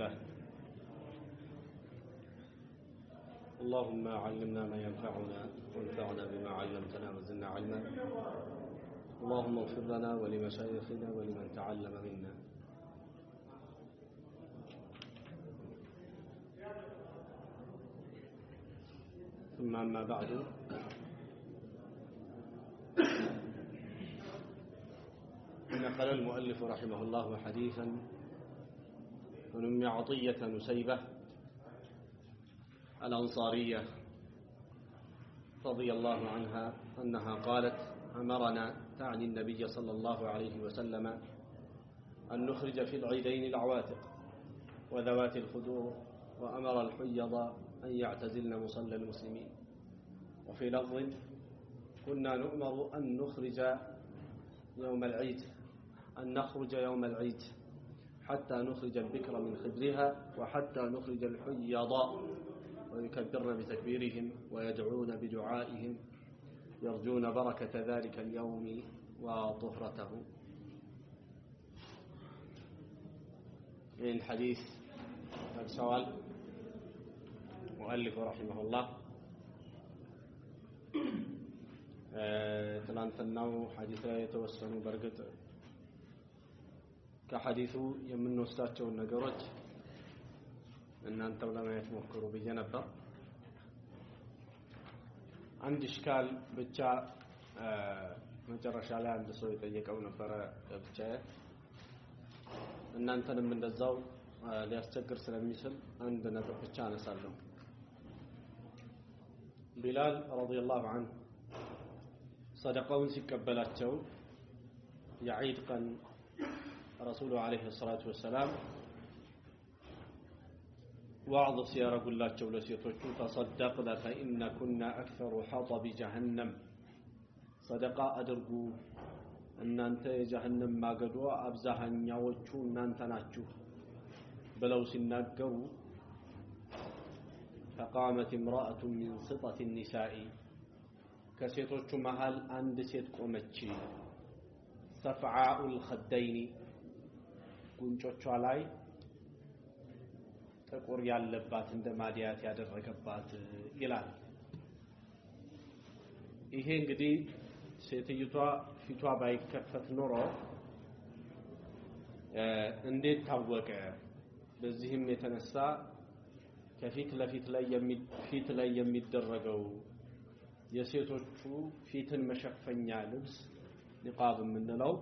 له. اللهم علمنا ما ينفعنا وانفعنا بما علمتنا وزدنا علما. اللهم اغفر لنا ولمشايخنا ولمن تعلم منا. ثم أما بعد، نقل المؤلف رحمه الله حديثا عن أم عطية نسيبة الأنصارية رضي الله عنها أنها قالت: أمرنا تعني النبي صلى الله عليه وسلم أن نخرج في العيدين العواتق وذوات الخدور، وأمر الحيض أن يعتزلن مصلى المسلمين. وفي لفظ: كنا نؤمر أن نخرج يوم العيد، أن نخرج يوم العيد حتى نخرج البكر من خدرها وحتى نخرج الحيض، ويكبرن بتكبيرهم ويدعون بدعائهم يرجون بركة ذلك اليوم وطهرته. من الحديث السؤال مؤلف رحمه الله ትላንትናው ሐዲስ የተወሰኑ በርግጥ ከሐዲሱ የምንወስዳቸው ነገሮች እናንተው ለማየት ሞክሩ ብዬ ነበር። አንድ ሽካል ብቻ መጨረሻ ላይ አንድ ሰው የጠየቀው ነበረ ብቻ እናንተንም እንደዛው ሊያስቸግር ስለሚችል አንድ ነጥብ ብቻ አነሳለሁ። ቢላል ረዲየላሁ ዐንሁ صدقውን ሲቀበላቸው የዒድ ቀን ረሱሉ አለይሂ ሰላቱ ወሰላም ዋዕዝ ሲያረጉላቸው ለሴቶቹ تصدقن فإن كنا أكثر حطب جهنم صدقة አድርጉ እናንተ የጀሃነም ማገዶ አብዛኛዎቹ እናንተ ናችሁ ብለው ሲናገሩ فقامت امرأة من سطة النساء ከሴቶቹ መሃል አንድ ሴት ቆመች። ሰፍዓኡ الخدين ጉንጮቿ ላይ ጥቁር ያለባት እንደ ማዲያት ያደረገባት ይላል። ይሄ እንግዲህ ሴትይቷ ፊቷ ባይከፈት ኖሮ እንዴት ታወቀ? በዚህም የተነሳ ከፊት ለፊት ላይ የሚደረገው የሴቶቹ ፊትን መሸፈኛ ልብስ ኒቃብ የምንለው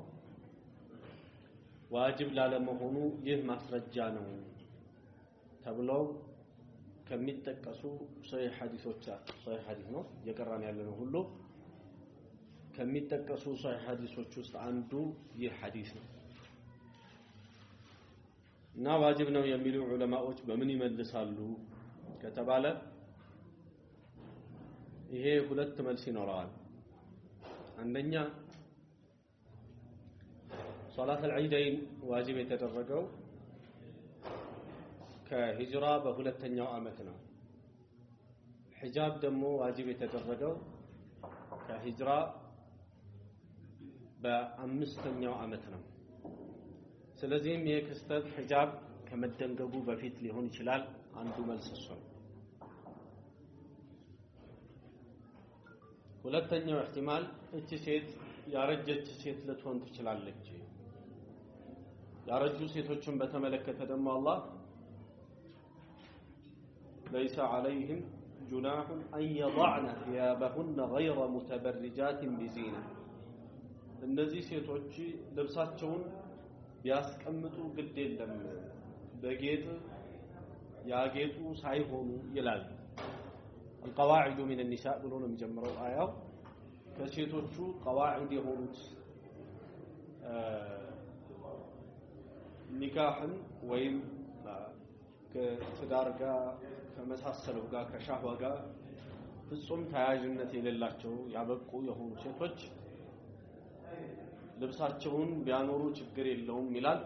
ዋጅብ ላለመሆኑ ይህ ማስረጃ ነው ተብለው ከሚጠቀሱ ሶሒህ ሐዲሶች ሶሒህ ሐዲስ ነው የቀራን ያለነው ሁሉ ከሚጠቀሱ ሶሒህ ሐዲሶች ውስጥ አንዱ ይህ ሐዲስ ነው እና ዋጅብ ነው የሚሉ ዑለማዎች በምን ይመልሳሉ ከተባለ ይሄ ሁለት መልስ ይኖራል። አንደኛ ሶላት አልዒደይን ዋጅብ የተደረገው ከሂጅራ በሁለተኛው ዓመት ነው። ሒጃብ ደግሞ ዋጅብ የተደረገው ከሂጅራ በአምስተኛው ዓመት ነው። ስለዚህም ይሄ ክስተት ሒጃብ ከመደንገጉ በፊት ሊሆን ይችላል። አንዱ መልስ እሱ ነው። ሁለተኛው احتمال እቺ ሴት ያረጀች ሴት ልትሆን ትችላለች። ያረጁ ሴቶችን በተመለከተ ደግሞ አላህ ليس عليهم جناح أن يضعن ثيابهن غير متبرجات بزينة እነዚህ ሴቶች ልብሳቸውን ቢያስቀምጡ ግድ የለም በጌጥ ያጌጡ ሳይሆኑ ይላል። القواعد من النساء ብሎ ነው የሚጀምረው አያው። ከሴቶቹ قواعد የሆኑት ኒካህን ወይም ከትዳር ጋር ከመሳሰለው ጋር ከሻህዋ ጋር ፍጹም ተያያዥነት የሌላቸው ያበቁ የሆኑ ሴቶች ልብሳቸውን ቢያኖሩ ችግር የለውም ይላል።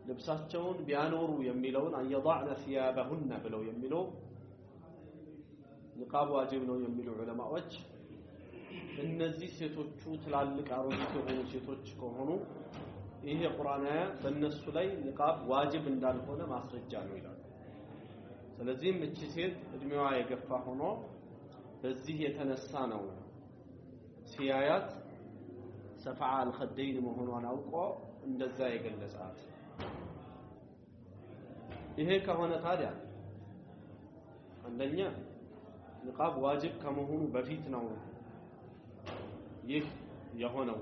ልብሳቸውን ቢያኖሩ የሚለውን አየضعن ثيابهن ብለው የሚለው ንቃብ ዋጅብ ነው የሚሉ ዑለማዎች እነዚህ ሴቶቹ ትላልቅ አሮጊት የሆኑ ሴቶች ከሆኑ ይሄ ቁርአን በእነሱ ላይ ኒቃብ ዋጅብ እንዳልሆነ ማስረጃ ነው ይላል። ስለዚህም እቺ ሴት እድሜዋ የገፋ ሆኖ በዚህ የተነሳ ነው ሲያያት ሰፋዓ الخدين መሆኗን አውቆ እንደዛ የገለጻት። ይሄ ከሆነ ታዲያ አንደኛ ኒቃብ ዋጅብ ከመሆኑ በፊት ነው ይህ የሆነው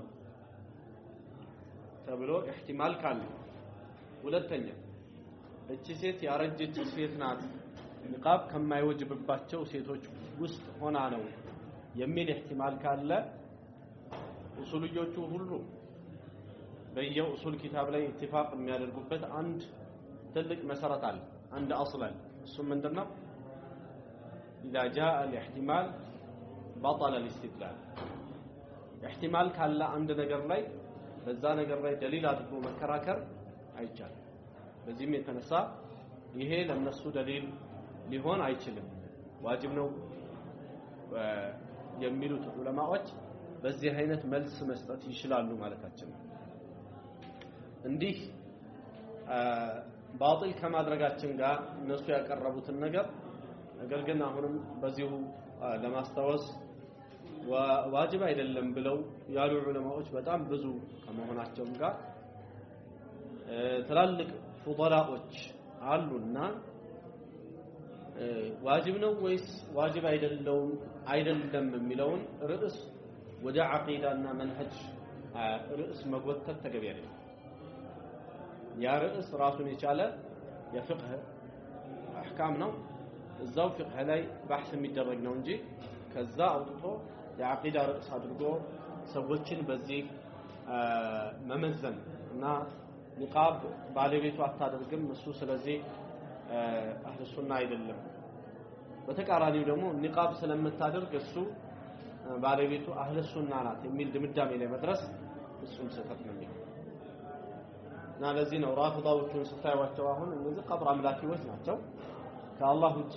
ተብሎ احتمال ካለ፣ ሁለተኛ እቺ ሴት ያረጀች ሴት ናት ኒቃብ ከማይወጅብባቸው ሴቶች ውስጥ ሆና ነው የሚል احتمال ካለ ኡሱልዮቹ ሁሉ በየኡሱል ኪታብ ላይ ኢትፋቅ የሚያደርጉበት አንድ ትልቅ መሰረት አለ፣ አንድ አስል አለ። እሱ ምንድነው? اذا جاء الاحتمال بطل الاستدلال። احتمال ካለ አንድ ነገር ላይ በዛ ነገር ላይ ደሊል አድርጎ መከራከር አይቻልም። በዚህም የተነሳ ይሄ ለነሱ ደሊል ሊሆን አይችልም፣ ዋጅብ ነው የሚሉት ዑለማዎች በዚህ አይነት መልስ መስጠት ይችላሉ ማለታችን ነው። እንዲህ ባጢል ከማድረጋችን ጋር እነሱ ያቀረቡትን ነገር ግን አሁንም በዚሁ ለማስታወስ ዋጅብ አይደለም ብለው ያሉ ዑለማዎች በጣም ብዙ ከመሆናቸውም ጋር ትላልቅ ፉዳላዎች አሉና ዋጅብ ነው ወይስ ዋጅብ አይደለም የሚለውን ርዕስ ወደ ዐቂዳና መንሀጅ ርዕስ መጎተት ተገቢ አይደለም። ያ ርዕስ ራሱን የቻለ የፍቅህ አህካም ነው። እዛው ፍቅህ ላይ ባሕስ የሚደረግ ነው እንጂ ከዛ አውጥቶ የዐቂዳ ርዕስ አድርጎ ሰዎችን በዚህ መመዘን እና ኒቃብ ባለቤቱ አታደርግም እሱ ስለዚህ አህሉ ሱና አይደለም፣ በተቃራኒው ደግሞ ኒቃብ ስለምታደርግ እሱ ባለቤቱ አህሉ ሱና ናት የሚል ድምዳሜ ላይ መድረስ እሱም ስህተት ነው የሚለው እና ለዚህ ነው ራፊዳዎቹን ስታዩዋቸው አሁን እነዚህ ቀብር አምላኪዎች ናቸው። ከአላህ ውጪ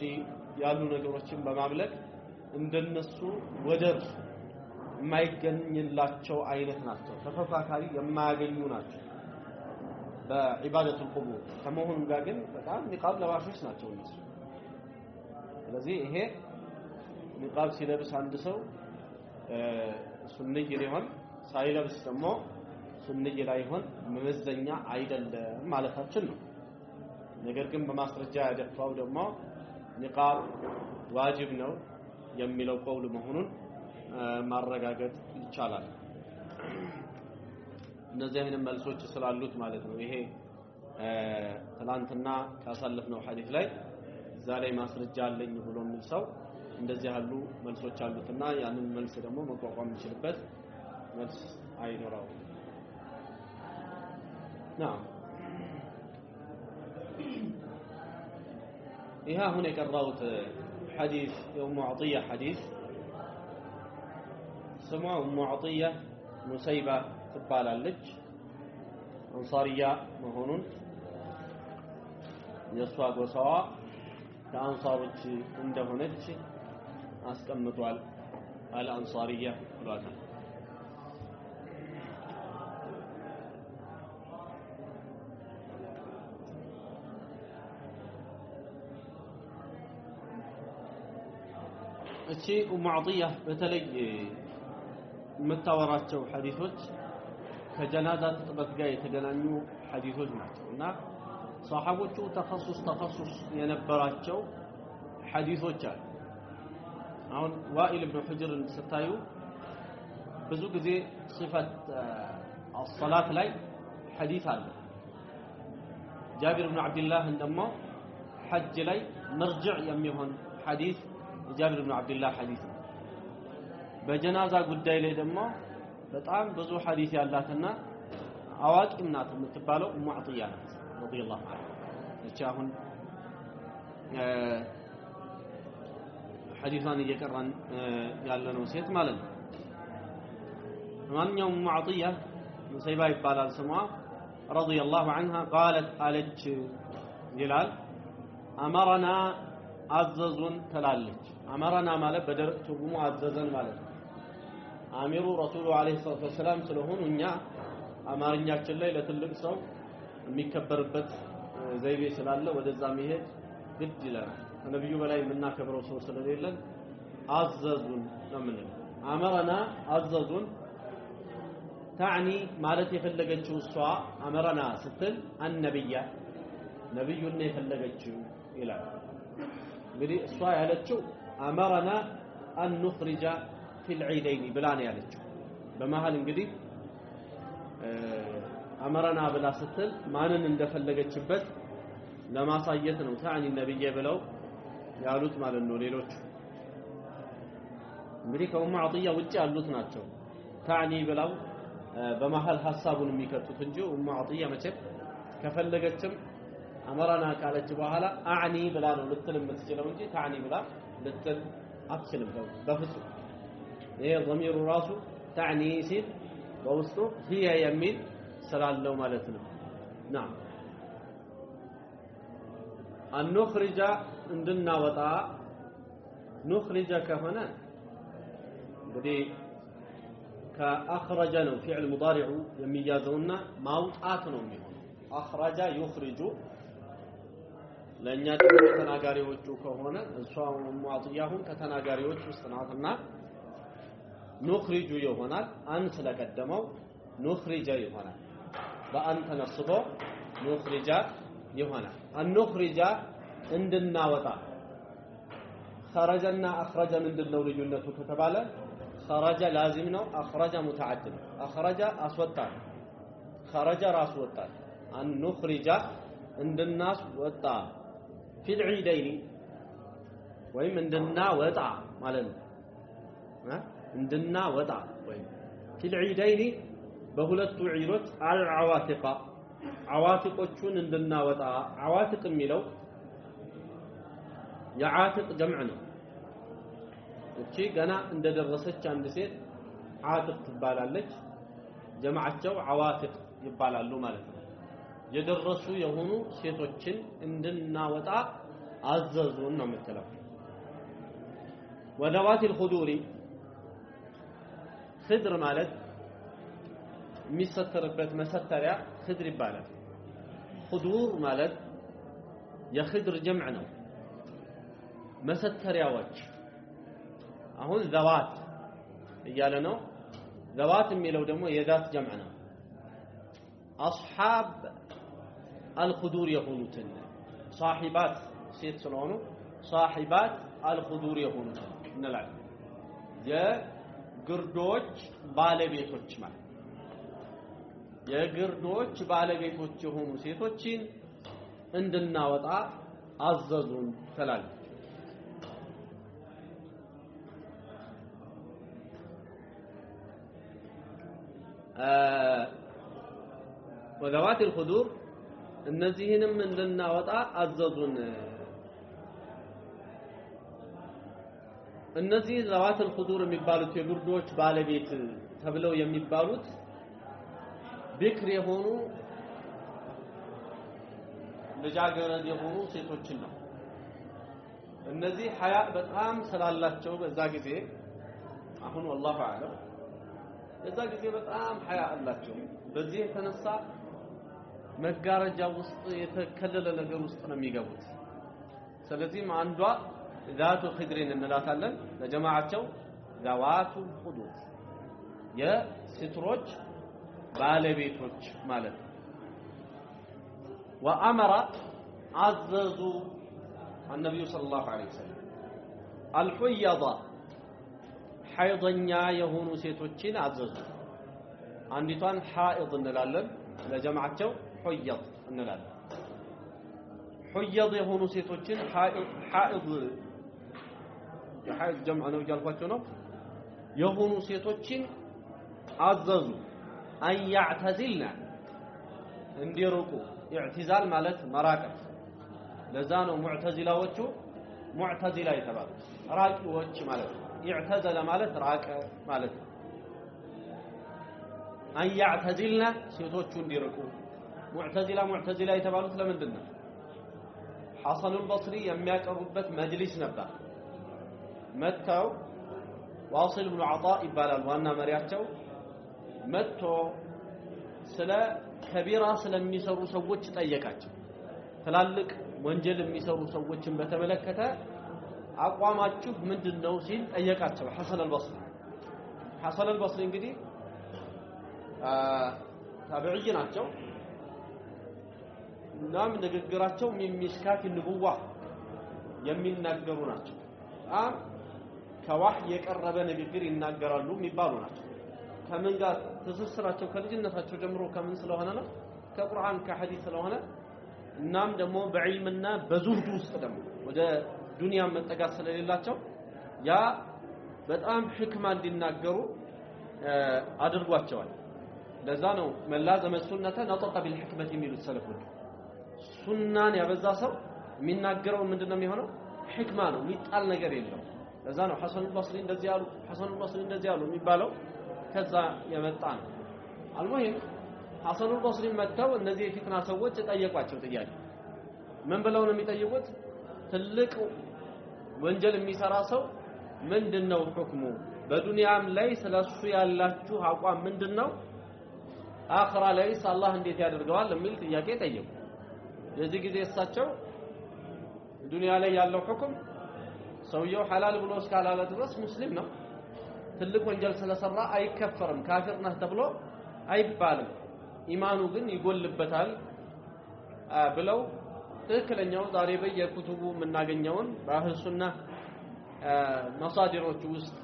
ያሉ ነገሮችን በማምለክ እንደነሱ ወደር የማይገኝላቸው አይነት ናቸው። ተፈካካሪ የማያገኙ ናቸው በዒባደቱል ቁቡር ከመሆኑም ጋር ግን በጣም ኒቃብ ለባሾች ናቸው እነሱ። ስለዚህ ይሄ ኒቃብ ሲለብስ አንድ ሰው ሱንይ ሊሆን ሳይለብስ ደግሞ ሱንይ ላይሆን መመዘኛ አይደለም ማለታችን ነው። ነገር ግን በማስረጃ ያደፋው ደግሞ ኒቃብ ዋጅብ ነው የሚለው ቀውል መሆኑን ማረጋገጥ ይቻላል። እነዚህ አይነት መልሶች ስላሉት ማለት ነው። ይሄ ትላንትና ካሳለፍነው ሐዲስ ላይ እዛ ላይ ማስረጃ አለኝ ብሎ የሚል ሰው እንደዚህ ያሉ መልሶች አሉትና ያንን መልስ ደግሞ መቋቋም የሚችልበት መልስ አይኖረው። نعم ይሄ አሁን የቀራውት ሐዲስ የኡሙ ዐጢያ ሐዲስ ስሟ ኡሙ ዐጢያ ሙሰይባ ትባላለች። አንሳሪያ መሆኑን የሷ ጎሳዋ ከአንሳሮች እንደሆነች አስቀምጧል። አልአንሳሪያ ብሏታል። እቺ ኡሙ ዐጢያ በተለይ የምታወራቸው ሐዲሶች ከጀናዛ ጥበት ጋር የተገናኙ ሐዲሶች ናቸውና ሷሐቦቹ ተኸሱስ የነበራቸው ሐዲሶች አሉ። አሁን ዋኢል ኢብኑ ሁጅር ስታዩ ብዙ ጊዜ ሲፈት الصلاه ላይ ሐዲስ አለ። ጃቢር ኢብኑ አብዱላህ ደግሞ ሐጅ ላይ መርጅዕ የሚሆን ሐዲስ ጃቢር ኢብኑ አብዱላህ ሐዲስ ነው። በጀናዛ ጉዳይ ላይ ደግሞ በጣም ብዙ ሐዲስ ያላትና አዋቂም ናት የምትባለው ኡሙ ዐጢያ ናት ረዲየላሁ ዐንሃ። እቺ አሁን ሐዲሷን እየቀራን ያለነው ሴት ማለት ነው። ማንኛውም ኡሙ ዐጢያ ሙሰይባ ይባላል ስሟ ረዲየላሁ ዐንሃ قالت አለች ይላል አመረና አዘዙን ትላለች። አመረና ማለት በደረቅ ትርጉሙ አዘዘን ማለት ነው። አሚሩ ረሱሉ አለይሂ ሰላቱ ወሰላም ስለሆኑ እኛ አማርኛችን ላይ ለትልቅ ሰው የሚከበርበት ዘይቤ ስላለ ወደዛ መሄድ ግድ ይላል ከነብዩ በላይ የምናከብረው ሰው ስለሌለን አዘዙን ነው የምንለው አመረና አዘዙን تعني ማለት የፈለገችው እሷ አመረና ስትል አንነብያ ነብዩን ነው የፈለገችው ይላል እንግዲህ እሷ ያለችው አመረና أن نخرج في العيدين ብላ ነው ያለችው በመሃል እንግዲህ አመረና ብላ ስትል ማንን እንደፈለገችበት ለማሳየት ነው ታኒ ነብዬ ብለው ያሉት ማለት ነው ሌሎች እንግዲህ ከኡሙ አጥያ ውጪ ያሉት ናቸው ታኒ ብለው በመሃል ሐሳቡን የሚከቱት እንጂ ኡሙ አጥያ መቼም ከፈለገችም አመረና ካለች በኋላ አዕኒ ብላ ነው ልትል የምትችለው እንጂ ታኒ ብላ ልትል አትችልም በፍጹም ይሄ ضمير ራሱ ታኒ ሲል በውስጡ هي የሚል ስላለው ማለት ነው نعم أن نخرج عندنا وطا نخرج كهنا بدي كأخرج ነው فعل مضارع የሚያዘውና ማውጣት ነው የሚሆነው أخرج يخرج ለኛ ተናጋሪዎቹ ከሆነ እሷ ሙአጥያሁን ከተናጋሪዎች ውስጥ ናትና نخرج ይሆናል አን ስለቀደመው نخرج ይሆናል በአን ተነስቦ نخرج ይሆናል أن نخرج እንድናወጣ خرجنا أخرج ምንድነው ልዩነቱ ከተባለ خرج لازم ነው أخرج متعدد أخرج አስወጣ خرج ራስ ወጣ أن نخرج እንድናስ ወጣ في العيدين ወይም እንድናወጣ ማለት ነው እንድናወጣ ወይም في العيدين በሁለቱ ዒዶች العواتق عواتقዎቹን እንድናወጣ عواتق የሚለው የዓትቅ ጀምዕ ነው እቺ ገና እንደደረሰች አንድ ሴት ዓትቅ ትባላለች ጀማዓቸው عواتق ይባላሉ ማለት ነው የደረሱ የሆኑ ሴቶችን እንድናወጣ አዘዙን ነው የምትለው ወذوات الخدور خضر ማለት የሚሰተርበት መሰተሪያ خضر ይባላል خضور ማለት የخضر ጀምዕ ነው መሰተሪያዎች አሁን ذوات እያለ ነው ذوات የሚለው ደግሞ የذات ጀምዕ ነው أصحاب الخدور يهونتن صاحبات ሴት ስለሆኑ صاحبات الخدور يهونتن እንላለን የግርዶች ባለቤቶች ማለት የግርዶች ባለቤቶች የሆኑ ሴቶችን እንድናወጣ አዘዙን ትላለች وذوات الخدور እነዚህንም እንድናወጣ አዘዙን እነዚህ ذوات الخدور የሚባሉት የግርዶች ባለቤት ተብለው የሚባሉት ቢክር የሆኑ ልጃገረድ የሆኑ ሴቶችን ነው እነዚህ ሐያ በጣም ስላላቸው በዛ ጊዜ አሁን والله اعلم በዛ ጊዜ በጣም ሐያ አላቸው በዚህ የተነሳ መጋረጃ ውስጥ የተከለለ ነገር ውስጥ ነው የሚገቡት ስለዚህ አንዷ ذات خدر እንላታለን ለጀማዓቸው ذوات الخدور የስትሮች ባለቤቶች ማለት وامر عززوا النبي صلى الله عليه وسلم الحيضة حيضኛ የሆኑ ሴቶችን አዘዙ አንዲቷን حائض እንላለን ለጀማዓቸው حيض እንላለን حيض የሆኑ ሴቶችን حائض የሐይድ ጀምዕ ነው ያልኳቸው ነው የሆኑ ሴቶችን አዘዙ አን ያዕተዚልና እንዲርቁ ኢዕቲዛል ማለት መራቀት ለዛ ነው ሙዕተዚላዎቹ ሙዕተዚላ የተባሉት ራቂዎች ማለት ነው ኢዕተዘለ ማለት ራቀ ማለት ነው አን ያዕተዚልና ሴቶቹ እንዲርቁ ሙዕተዚላ የተባሉት ለምንድን ነው ሐሰን አልበስሪ የሚያቀርቡበት መጅሊስ ነበር መተው ዋሲል ኢብኑ አጣ ይባላል ዋና መሪያቸው መጥቶ ስለ ከቢራ ስለሚሰሩ ሰዎች ጠየቃቸው ትላልቅ ወንጀል የሚሰሩ ሰዎችን በተመለከተ አቋማችሁ ምንድነው ሲል ጠየቃቸው ሐሰን አልበስሪ እንግዲህ ታቢዒ ናቸው እናም ንግግራቸው ሚስካት ንቡዋ የሚናገሩ ናቸው ከዋህይ የቀረበ ንግግር ይናገራሉ የሚባሉ ናቸው ከምን ጋር ተሰስራቸው ከልጅነታቸው ጀምሮ ከምን ስለሆነ ነው ከቁርአን ከሐዲስ ስለሆነ እናም ደግሞ በዕልምና በዙህድ ውስጥ ደግሞ ወደ ዱንያ መጠጋት ስለሌላቸው ያ በጣም ህክማ እንዲናገሩ አድርጓቸዋል ለዛ ነው መላዘመ ሱነተ ነጠቀ بالحكمه የሚሉት ሰለፎች ሱናን ያበዛ ሰው የሚናገረው ምንድነው የሚሆነው ህክማ ነው የሚጣል ነገር የለው ለዛ ነው ሐሰን አልበስሪ እንደዚህ ያሉ የሚባለው ከዛ የመጣ ነው አልሙሂም ሐሰን አልበስሪ መተው እነዚህ የፊትና ሰዎች ጠየቋቸው ጥያቄ ምን ብለው ነው የሚጠይቁት ትልቅ ወንጀል የሚሰራ ሰው ምንድነው ሁክሙ በዱንያም ላይ ስለሱ ያላችሁ አቋም ምንድነው አኺራ ላይስ አላህ እንዴት ያደርገዋል የሚል ጥያቄ ጠየቁ የዚህ ጊዜ እሳቸው ዱንያ ላይ ያለው ሁክም ሰውየው ሐላል ብሎ እስካላለ ድረስ ሙስሊም ነው ትልቅ ወንጀል ስለሰራ አይከፈርም ካፊር ነህ ተብሎ አይባልም ኢማኑ ግን ይጎልበታል ብለው ትክክለኛው ዛሬ በየኩቱቡ የምናገኘውን በአህል ሱና መሳዲሮች ውስጥ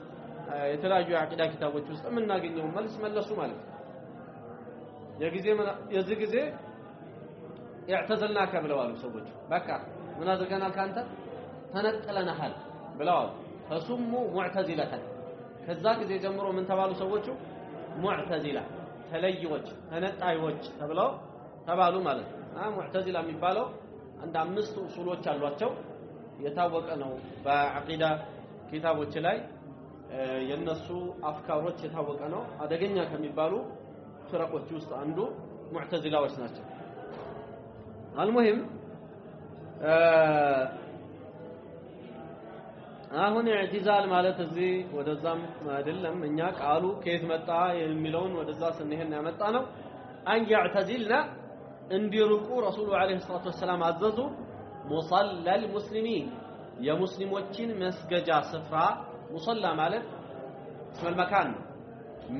የተለያዩ የአቂዳ ኪታቦች ውስጥ የምናገኘውን መልስ መለሱ ማለት ነው የዚህ ጊዜ ያዕተዘልናከ ብለዋል ሰዎች በቃ ምን አድርገናል ካንተ ተነጥለናል ብለዋል ፈሱሙ ሙዕተዚለተን ከዛ ጊዜ ጀምሮ ምን ተባሉ ሰዎቹ ሙዕተዚላ ተለይዎች ተነጣዮች ተብለው ተባሉ ማለት ነው ሙዕተዚላ የሚባለው አንድ አምስት ኡሱሎች አሏቸው የታወቀ ነው በአቂዳ ኪታቦች ላይ የነሱ አፍካሮች የታወቀ ነው አደገኛ ከሚባሉ ፍረቆች ውስጥ አንዱ ሙዕተዚላዎች ናቸው አልሙሂም አሁን ኢዕቲዛል ማለት እዚህ ወደዛም አይደለም እኛ ቃሉ ከየት መጣ የሚለውን ወደዛ ስንሄድ ያመጣ ነው አን ያዕተዚልና እንዲርቁ ረሱሉ አለይሂ ሰላቱ ወሰለም አዘዙ ሙሰለል ሙስሊሚን የሙስሊሞችን መስገጃ ስፍራ ሙሰላ ማለት ስም المكان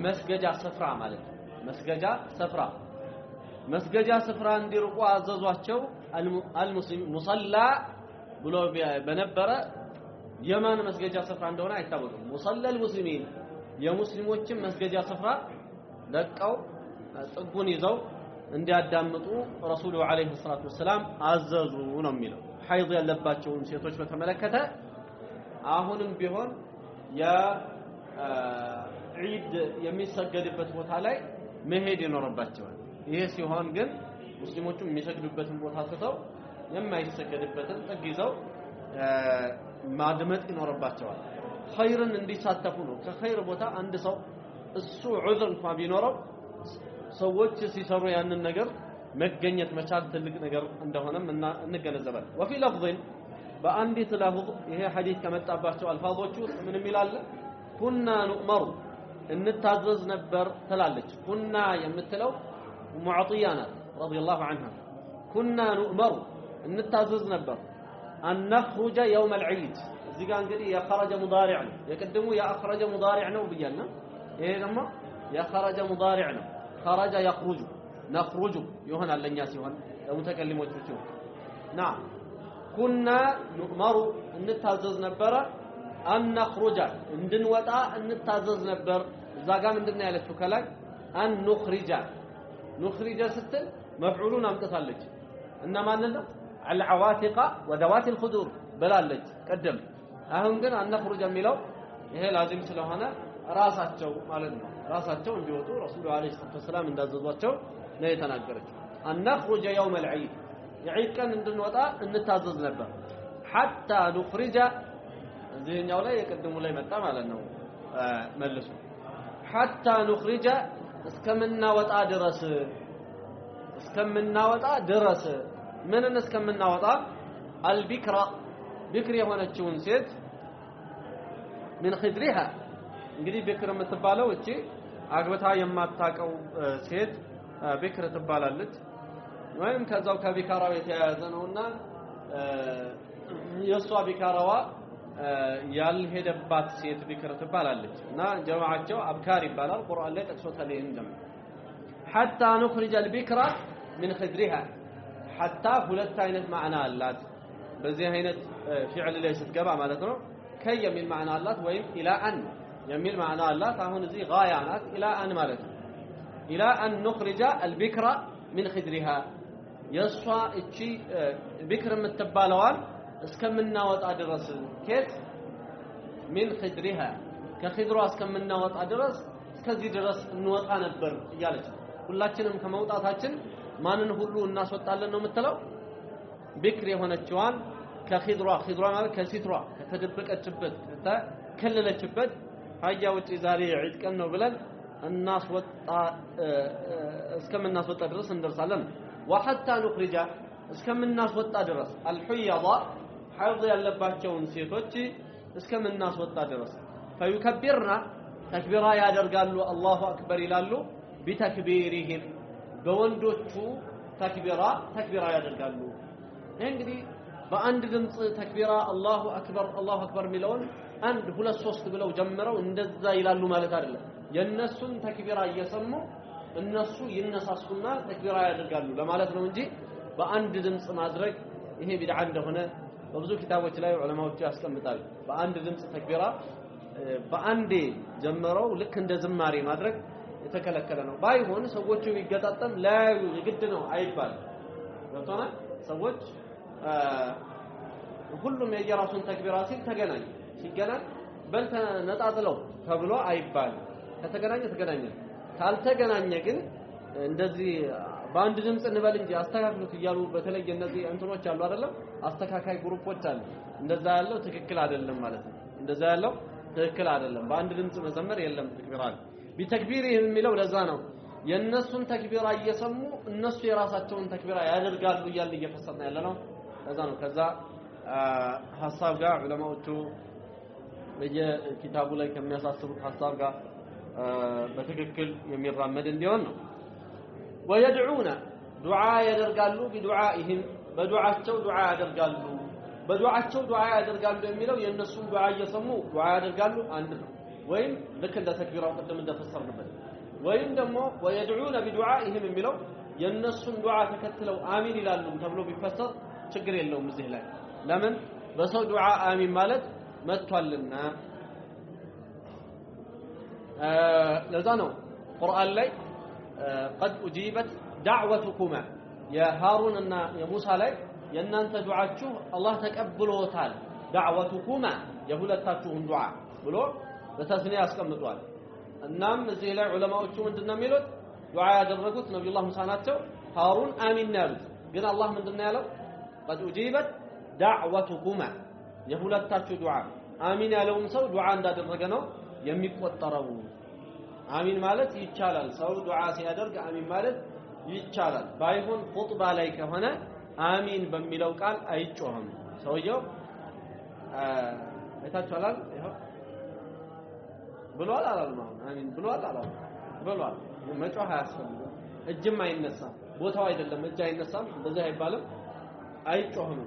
መስገጃ ስፍራ ማለት መስገጃ ስፍራ እንዲርቁ አዘዟቸው አልሙስሊም ሙሰላ ብሎ በነበረ የማን መስገጃ ስፍራ እንደሆነ አይታወቅም ሙሰለል ሙስሊሚን የሙስሊሞችን መስገጃ ስፍራ ለቀው ጥጉን ይዘው እንዲያዳምጡ ረሱሉ አለይሂ ሰላቱ ወሰለም አዘዙ ነው የሚለው ሐይድ ያለባቸውን ሴቶች በተመለከተ አሁንም ቢሆን የዒድ የሚሰገድበት ቦታ ላይ መሄድ ይኖርባቸዋል ይሄ ሲሆን ግን ሙስሊሞቹ የሚሰግዱበትን ቦታ ትተው የማይሰገድበትን ጥግ ይዘው ማድመጥ ይኖርባቸዋል ኸይርን እንዲሳተፉ ነው ከኸይር ቦታ አንድ ሰው እሱ ዑዝር እንኳን ቢኖረው ሰዎች ሲሰሩ ያንን ነገር መገኘት መቻል ትልቅ ነገር እንደሆነም እንገነዘባለን ወፊ ለፍዝን በአንዲት ለፍዝ ይሄ ሐዲስ ከመጣባቸው አልፋዞቹ ውስጥ ምን ይላል ኩና ኑእመሩ እንታዘዝ ነበር ትላለች ኩና የምትለው ሙዕጢያ ናት ረዲየላሁ ዐንሃ ኩና ኑእመሩ እንታዘዝ ነበር أن نخرج يوم العيد እዚህ ጋር እንግዲህ የخرج مضارع ነው የቀደሙ የأخرج مضارع ነው ብያለና ይሄ ደግሞ የخرج مضارع ነው خرج يخرج نخرج ይሆናል ለኛ ሲሆን ለሙተከሊሞቹ ሲሆን نعم كنا نؤمر እንታዘዝ ነበር أن نخرج እንድንወጣ እንታዘዝ ነበር እዛ ጋር ምንድነው ያለችው ከላይ أن نخرج ስትል መፍዑሉን አምጥታለች እና ማን ነው العواتق وذوات الخدور بلالج قدم አሁን ግን አንخرج የሚለው ይሄ ላዚም ስለሆነ ራሳቸው ማለት ነው ራሳቸው እንዲወጡ ረሱሉ አለይሂ ሰላም እንዳዘዟቸው ነው የተናገረችው አንخرج يوم العيد የዒድ ቀን እንድንወጣ እንታዘዝ ነበር حتى نخرج እዚህኛው ላይ የቀደሙ ላይ መጣ ማለት ነው መልሱ حتى نخرج እስከምናወጣ ድረስ ምንን እስከምናወጣ አልቢክራ ቢክር የሆነችውን ሴት ምን خدرها እንግዲህ ቢክር የምትባለው እቺ አግብታ የማታቀው ሴት ቢክር ትባላለች ወይም ከዛው ከቢካራው የተያያዘ ነውና የሷ ቢካራዋ ያልሄደባት ሴት ቢክር ትባላለች እና ጀማዓቸው አብካር ይባላል ቁርአን ላይ ጠቅሶታል ይሄን ጀማ حتى نخرج البكرة من خدرها حتى ሁለት አይነት ማዕና አላት በዚህ አይነት ፊዕል ላይ ስትገባ ማለት ነው ከይ የሚል ማዕና አላት ወይም ኢላ አን የሚል ማዕና አላት አሁን እዚህ ጋያ ናት ኢላ አን ማለት ነው ኢላ አን نخرج البكرة من خدرها የሷ እቺ ቢክር የምትባለዋል እስከምናወጣ ድረስ ከት من خدرها ከخድሯ እስከምናወጣ ድረስ እስከዚህ ድረስ እንወጣ ነበር እያለች ሁላችንም ከመውጣታችን ማንን ሁሉ እናስወጣለን ነው የምትለው ቢክር የሆነችዋን ከخድሯ ማለት ከሲትሯ ከተደበቀችበት ከተከለለችበት ሀያ ውጪ ዛሬ ዒድ ቀን ነው ብለን እናስወጣ እስከምናስወጣ ድረስ እንደርሳለን وحتى نخرج እስከምናስወጣ ድረስ الحيض حيض ያለባቸውን ሴቶች እስከምናስወጣ ድረስ فيكبرنا تكبيرا ያደርጋሉ الله اكبر ይላሉ بتكبيرهم በወንዶቹ ተክቢራ ያደርጋሉ እንግዲህ በአንድ ድምጽ ተክቢራ الله اكبر ሚለውን አንድ ሁለት ሶስት ብለው ጀምረው እንደዛ ይላሉ ማለት አይደለም የነሱን ተክቢራ እየሰሙ እነሱ ይነሳሱና ተክቢራ ያደርጋሉ ለማለት ነው እንጂ በአንድ ድምጽ ማድረግ ይሄ ቢድዓ እንደሆነ በብዙ ኪታቦች ላይ ዑለማዎቹ ያስቀምጣሉ በአንድ ድምጽ ተክቢራ በአንዴ ጀምረው ልክ እንደ ዝማሬ ማድረግ የተከለከለ ነው ባይሆን ሰዎቹ ይገጣጠም ላይ ግድ ነው አይባል ወጣና ሰዎች ሁሉም የየራሱን ተክቢራ ሲገናኝ በልተ ነጣጥለው ተብሎ አይባል ከተገናኘ ካልተገናኘ ግን እንደዚህ በአንድ ድምጽ እንበል እንጂ አስተካክሉት ይያሉ በተለይ እነዚህ እንትኖች አሉ አይደለም አስተካካይ ግሩፖች አሉ እንደዛ ያለው ትክክል አይደለም ማለት ነው እንደዛ ያለው ትክክል አይደለም በአንድ ድምጽ መዘመር የለም ተክቢራ ቢተክቢር የሚለው ለዛ ነው የነሱን ተክቢራ እየሰሙ እነሱ የራሳቸውን ተክቢራ ያደርጋሉ ይያል እየፈሰና ያለ ነው ለዛ ነው ከዛ ሐሳብ ጋር ዑለማዎቹ በየኪታቡ ላይ ከሚያሳስቡት ሐሳብ ጋር በትክክል የሚራመድ እንዲሆን ነው ويدعون دعاء ያደርጋሉ بدعائهم በዱዓቸው ዱዓ ያደርጋሉ በዱዓቸው ዱዓ ያደርጋሉ የሚለው የነሱን ዱዓ እየሰሙ ዱዓ ያደርጋሉ አንድ ነው ወይም ልክ እንደ ተክቢራው ቀደም እንደፈሰርንበት ወይም ደግሞ ويدعون بدعائهم የሚለው የነሱን ዱዓ ተከትለው አሚን ይላሉ ተብሎ ቢፈሰር ችግር የለውም እዚህ ላይ ለምን በሰው ዱዓ አሚን ማለት መጥቷልና ለዛ ነው ቁርአን ላይ قد اجيبت دعوتكما يا هارون እና የሙሳ ላይ የናንተ ዱዓችሁ አላህ ተቀብሎታል دعوتكما የሁለታችሁን ዱዓ ብሎ በተስኒያ ያስቀምጧል እናም እዚህ ላይ ዑለማዎቹ ምንድነው የሚሉት ዱዓ ያደረጉት ነብዩላህ ሙሳ ናቸው ሃሩን አሚን ያሉት ግን አላህ ምንድነው ያለው قد اجيبت دعوتكما የሁለታችሁ ዱዓ አሚን ያለውን ሰው ዱዓ እንዳደረገ ነው የሚቆጠረው አሚን ማለት ይቻላል ሰው ዱዓ ሲያደርግ አሚን ማለት ይቻላል ባይሆን ኹጥባ ላይ ከሆነ አሚን በሚለው ቃል አይጮህም ሰውየው አይታችኋል ይሄው ብሏል አላልም አሚን ብሏል መጮህ አያስፈልግም እጅም አይነሳም ቦታው አይደለም እጅ አይነሳም እንደዚህ አይባልም አይጮህም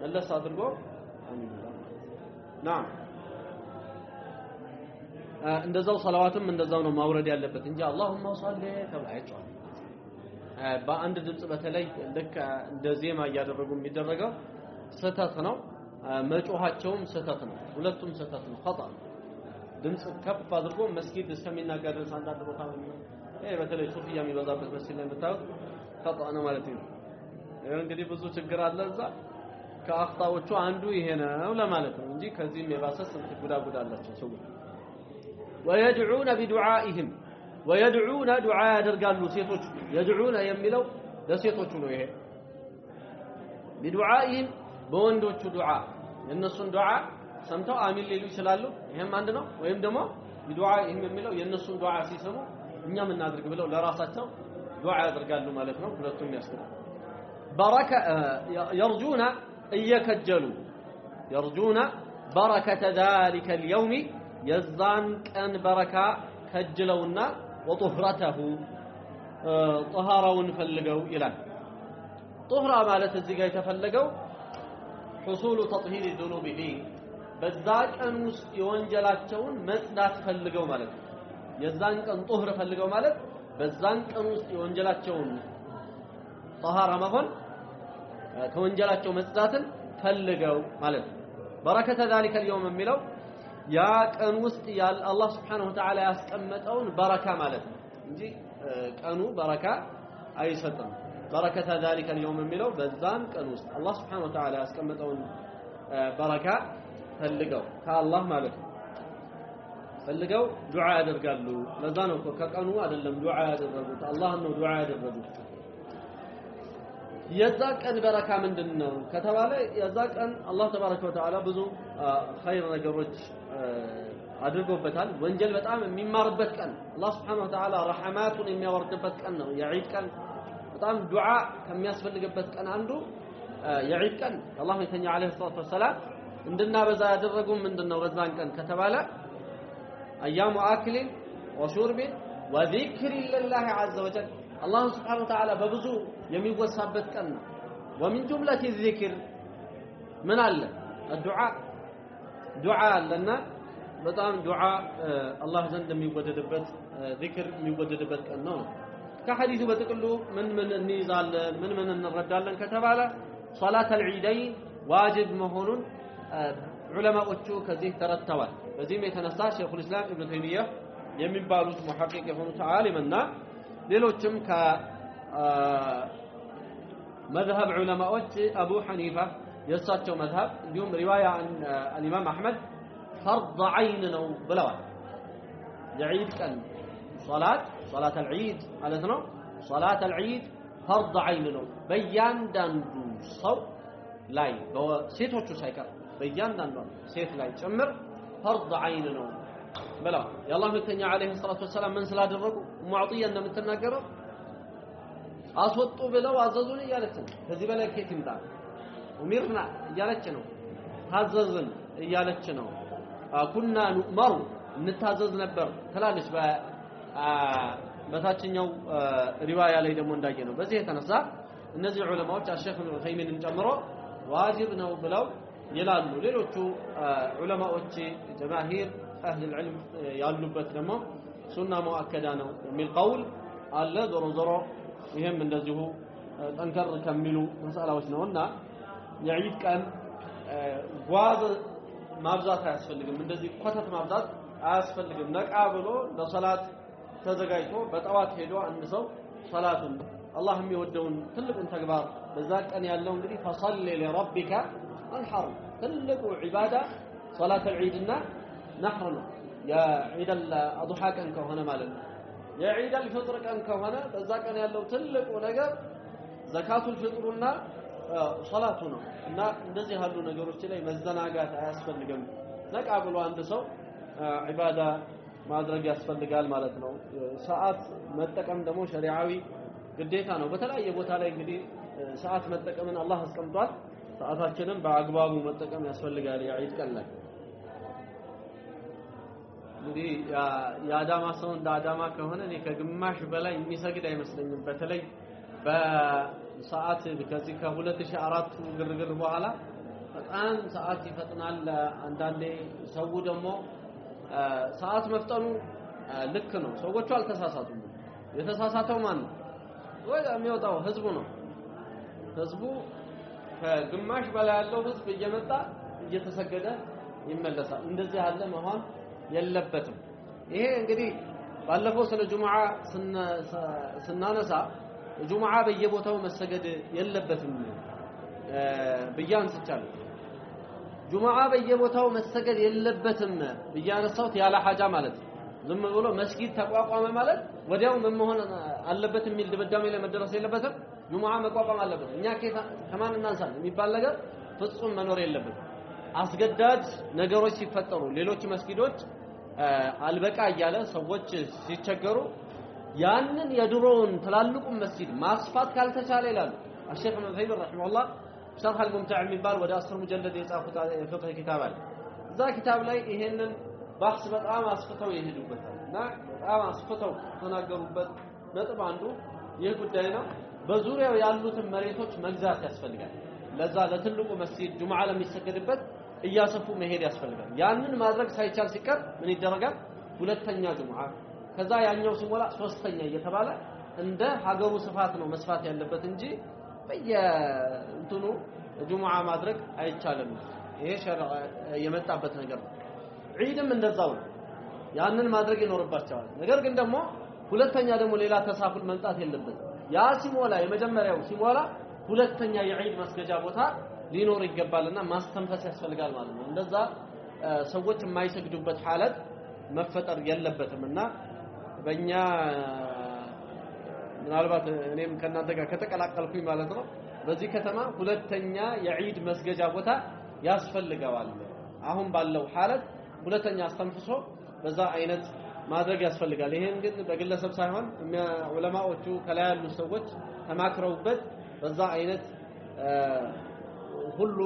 መለስ አድርጎ አሚን ናም እንደዛው ሰላዋትም እንደዛው ነው ማውረድ ያለበት እንጂ አላሁማ ሶሊ ተብሎ አይጮህም በአንድ ድምጽ በተለይ ልክ እንደ ዜማ እያደረጉ የሚደረገው ስህተት ነው መጮሃቸውም ስህተት ነው ሁለቱም ስህተት ነው خطأ ድምጽ ከፍ አድርጎ መስጊድ እስከሚናገር ድረስ አንዳንድ ቦታ ይሄ በተለይ ሱፊያ የሚበዛበት መስጊድ ላይ መታወቅ خطأ ነው ማለት ነው እንግዲህ ብዙ ችግር አለ እዛ ከአፍጣዎቹ አንዱ ይሄ ነው ለማለት ነው እንጂ ከዚህም የባሰ ስንት ጉዳጉዳ አላቸው ሰዎች ويدعون بدعائهم ويدعون دعاء ያደርጋሉ ሴቶች يدعون የሚለው ለሴቶቹ ነው ይሄ بدعائهم በወንዶቹ ዱዓ የነሱን ዱዓ ሰምተው አሚን ሊሉ ይችላሉ ይሄም አንድ ነው ወይም ደግሞ بدعائهم የሚለው የነሱን ዱዓ ሲሰሙ እኛም እናድርግ ብለው ለራሳቸው ዱዓ ያደርጋሉ ማለት ነው ሁለቱም ያስከታል بركه يرجون يرجون بركه ذلك اليوم يزان كان بركه كجلونا وطهرته طهارውን ፈልገው ይላል ጦህራ ማለት እዚህ ጋር የተፈለገው حصول تطهير ذنوبه በዛ ቀን ውስጥ የወንጀላቸውን መጽዳት ፈልገው ማለት ነው የዛን ቀን ጦህር ፈልገው ማለት በዛን ቀን ውስጥ የወንጀላቸውን طهارة መሆን ከወንጀላቸው መጽዳትን ፈልገው ማለት ነው በረከተ ذلك اليوم የሚለው ያ ቀን ውስጥ ያለ አላህ Subhanahu Wa Ta'ala ያስቀመጠውን በረካ ማለት ነው እንጂ ቀኑ በረካ አይሰጥም በረከተ ذلك اليوم የሚለው በዛን ቀን ውስጥ አላህ Subhanahu Wa Ta'ala ያስቀመጠውን በረካ ፈልገው ከአላህ ማለት ነው ፈልገው ዱዓ ያደርጋሉ ለዛ ነው ከቀኑ አይደለም ዱዓ ያደረጉት አላህ ነው ዱዓ ያደረጉት የዛ ቀን በረካ ምንድነው ከተባለ የዛ ቀን አላህ ተባረከ ወተዓላ ብዙ ኸይር ነገሮች አድርጎበታል ወንጀል በጣም የሚማርበት ቀን አላህ Subhanahu Wa Ta'ala ረህማቱን የሚያወርድበት ቀን ነው የዒድ ቀን በጣም ዱዓ ከሚያስፈልግበት ቀን አንዱ የዒድ ቀን አላህ የተኛ አለይሂ ሰላቱ ወሰለም እንድናበዛ ያደረጉም ምንድነው በዛን ቀን ከተባለ አያሙ አክሊ ወሹርቢ ወዚክሪ لله عز وجل الله سبحانه وتعالى በብዙ የሚወሳበት ቀን ነው ومن جملة الذكر ምን አለ الدعاء دعاء ለና በጣም ዱዓ አላህ ዘንድ የሚወደድበት ዚክር የሚወደድበት ቀን ነው ከሐዲሱ በጥቅሉ ምን እንይዛለን ምን እንረዳለን ከተባለ ሶላት العيدين ዋጅብ መሆኑን ዑለማዎቹ ከዚህ ተረተዋል በዚህም የተነሳ ሼኹል ኢስላም ኢብኑ ተይሚያ የሚባሉት ሙሐቂቅ የሆኑት ዓሊምና ሌሎችም ከመዝሀብ ዑለማዎች አቡ ሐኒፋ የሳቸው መዝሀብ እንዲሁም ሪዋያ الامام احمد فرض عين ነው ብለዋል የዒድ ቀን ሶላት العيد ማለት ነው ሶላት العيد فرض عين ነው በእያንዳንዱ ሰው ላይ በሴቶቹ ሳይቀር በእያንዳንዱ ሴት ላይ ጭምር فرض عين ነው ብለዋል የአላህ መልእክተኛ አለይሂ ሰላቱ ወሰለም ምን ስላደረጉ ሙዓጢያ እንደምትናገረው አስወጡ ብለው አዘዙን እያለች ነው ከዚህ በላይ ከየት ይምጣ ኡሚርና እያለች ነው ታዘዝን እያለች ነው ኩና ኑመሩ እንታዘዝ ነበር ትላለች በታችኛው ሪዋያ ላይ ደግሞ እንዳየ ነው በዚህ የተነሳ እነዚህ ዑለማዎች አሸይኽ ኢብኑ ዑሰይሚንን ጨምሮ ዋጅብ ነው ብለው ይላሉ ሌሎቹ ዑለማዎች ጀማሂር አህል العلم ያሉበት ደግሞ ሱና ሙአከዳ ነው የሚል ቀውል አለ ዞሮ ይሄም እንደዚሁ ጠንከር ከሚሉ መስአላዎች ነውና የዒድ ቀን ጓዝ ማብዛት አያስፈልግም እንደዚህ ኮተት ማብዛት አያስፈልግም ነቃ ብሎ ለሶላት ተዘጋጅቶ በጠዋት ሄዶ አንድ ሰው ሶላቱን አላህ የሚወደውን ትልቁን ተግባር በዛ ቀን ያለው እንግዲህ فصلي لربك انحر ትልቁ ዒባዳ ሶላት العيد እና نحر ነው የዒድ الأضحى ቀን ከሆነ ማለት ነው የዒድ الفطر ቀን ከሆነ በዛ ቀን ያለው ትልቁ ነገር ዘካቱል ፍጥሩና ሶላቱ ነው እና እንደዚህ ያሉ ነገሮች ላይ መዘናጋት አያስፈልግም ነቃ ብሎ አንድ ሰው ዒባዳ ማድረግ ያስፈልጋል ማለት ነው ሰዓት መጠቀም ደግሞ ሸሪዓዊ ግዴታ ነው በተለያየ ቦታ ላይ እንግዲህ ሰዓት መጠቀምን አላህ አስቀምጧል ሰዓታችንን በአግባቡ መጠቀም ያስፈልጋል የዒድ ቀን ላይ እንግዲህ የአዳማ ሰው እንደ አዳማ ከሆነ እኔ ከግማሽ በላይ የሚሰግድ አይመስለኝም በተለይ በሰዓት ከዚህ ከ2004 ግርግር በኋላ በጣም ሰዓት ይፈጥናል አንዳንዴ ሰው ደግሞ ሰዓት መፍጠኑ ልክ ነው ሰዎቹ አልተሳሳቱም የተሳሳተው ማን ነው ወይ የሚወጣው ህዝቡ ነው ህዝቡ ከግማሽ በላይ ያለው ህዝብ እየመጣ እየተሰገደ ይመለሳል እንደዚህ ያለ መሆን የለበትም ይሄ እንግዲህ ባለፈው ስለ ጁሙዓ ስናነሳ ጁሙዓ በየቦታው መሰገድ የለበትም በያንስቻለሁ ጁሙዓ በየቦታው መሰገድ የለበትም በያነሳው ያለ ሐጃ ማለት ዝም ብሎ መስጊድ ተቋቋመ ማለት ወዲያው ምን መሆን አለበት የሚል ድምዳሜ ላይ መደረስ የለበትም ጁሙዓ መቋቋም አለበት እኛ ከማን እናንሳል የሚባል ነገር ፍጹም መኖር የለበትም አስገዳጅ ነገሮች ሲፈጠሩ ሌሎች መስጊዶች አልበቃ እያለ ሰዎች ሲቸገሩ ያንን የድሮውን ተላልቁን መስጊድ ማስፋት ካልተቻለ ይላሉ الشيخ ابن عثيمين رحمه الله شرح الممتع የሚባል ወደ 10 ሙጀለድ የጻፉት የፍቅህ ኪታብ አለ እዛ ኪታብ ላይ ይሄንን ባህስ በጣም አስፍተው ይሄዱበታል እና በጣም አስፍተው ተናገሩበት ነጥብ አንዱ ይህ ጉዳይ ነው በዙሪያው ያሉትን መሬቶች መግዛት ያስፈልጋል ለዛ ለትልቁ መስጂድ ጁምዓ ለሚሰገድበት እያሰፉ መሄድ ያስፈልጋል ያንን ማድረግ ሳይቻል ሲቀር ምን ይደረጋል ሁለተኛ ጁምዓ ከዛ ያኛው ሲሞላ ሶስተኛ እየተባለ እንደ ሀገሩ ስፋት ነው መስፋት ያለበት እንጂ በየእንትኑ ጁምዓ ማድረግ አይቻልም ይሄ ሸርዕ የመጣበት ነገር ነው ዒድም እንደዛው ነው ያንን ማድረግ ይኖርባቸዋል ነገር ግን ደግሞ ሁለተኛ ደግሞ ሌላ ተሳፉል መምጣት የለበት ያ ሲሞላ የመጀመሪያው ሲሞላ ሁለተኛ የዒድ መስገጃ ቦታ ሊኖር ይገባልና ማስተንፈስ ያስፈልጋል ማለት ነው እንደዛ ሰዎች የማይሰግዱበት ሐለት መፈጠር የለበትምና በእኛ ምናልባት እኔም ከናንተ ጋር ከተቀላቀልኩኝ ማለት ነው በዚህ ከተማ ሁለተኛ የዒድ መስገጃ ቦታ ያስፈልጋል አሁን ባለው ሐለት ሁለተኛ አስተንፍሶ በዛ አይነት ማድረግ ያስፈልጋል ይሄን ግን በግለሰብ ሳይሆን ዑለማዎቹ ከላይ ያሉ ሰዎች ተማክረውበት በዛ አይነት ሁሉ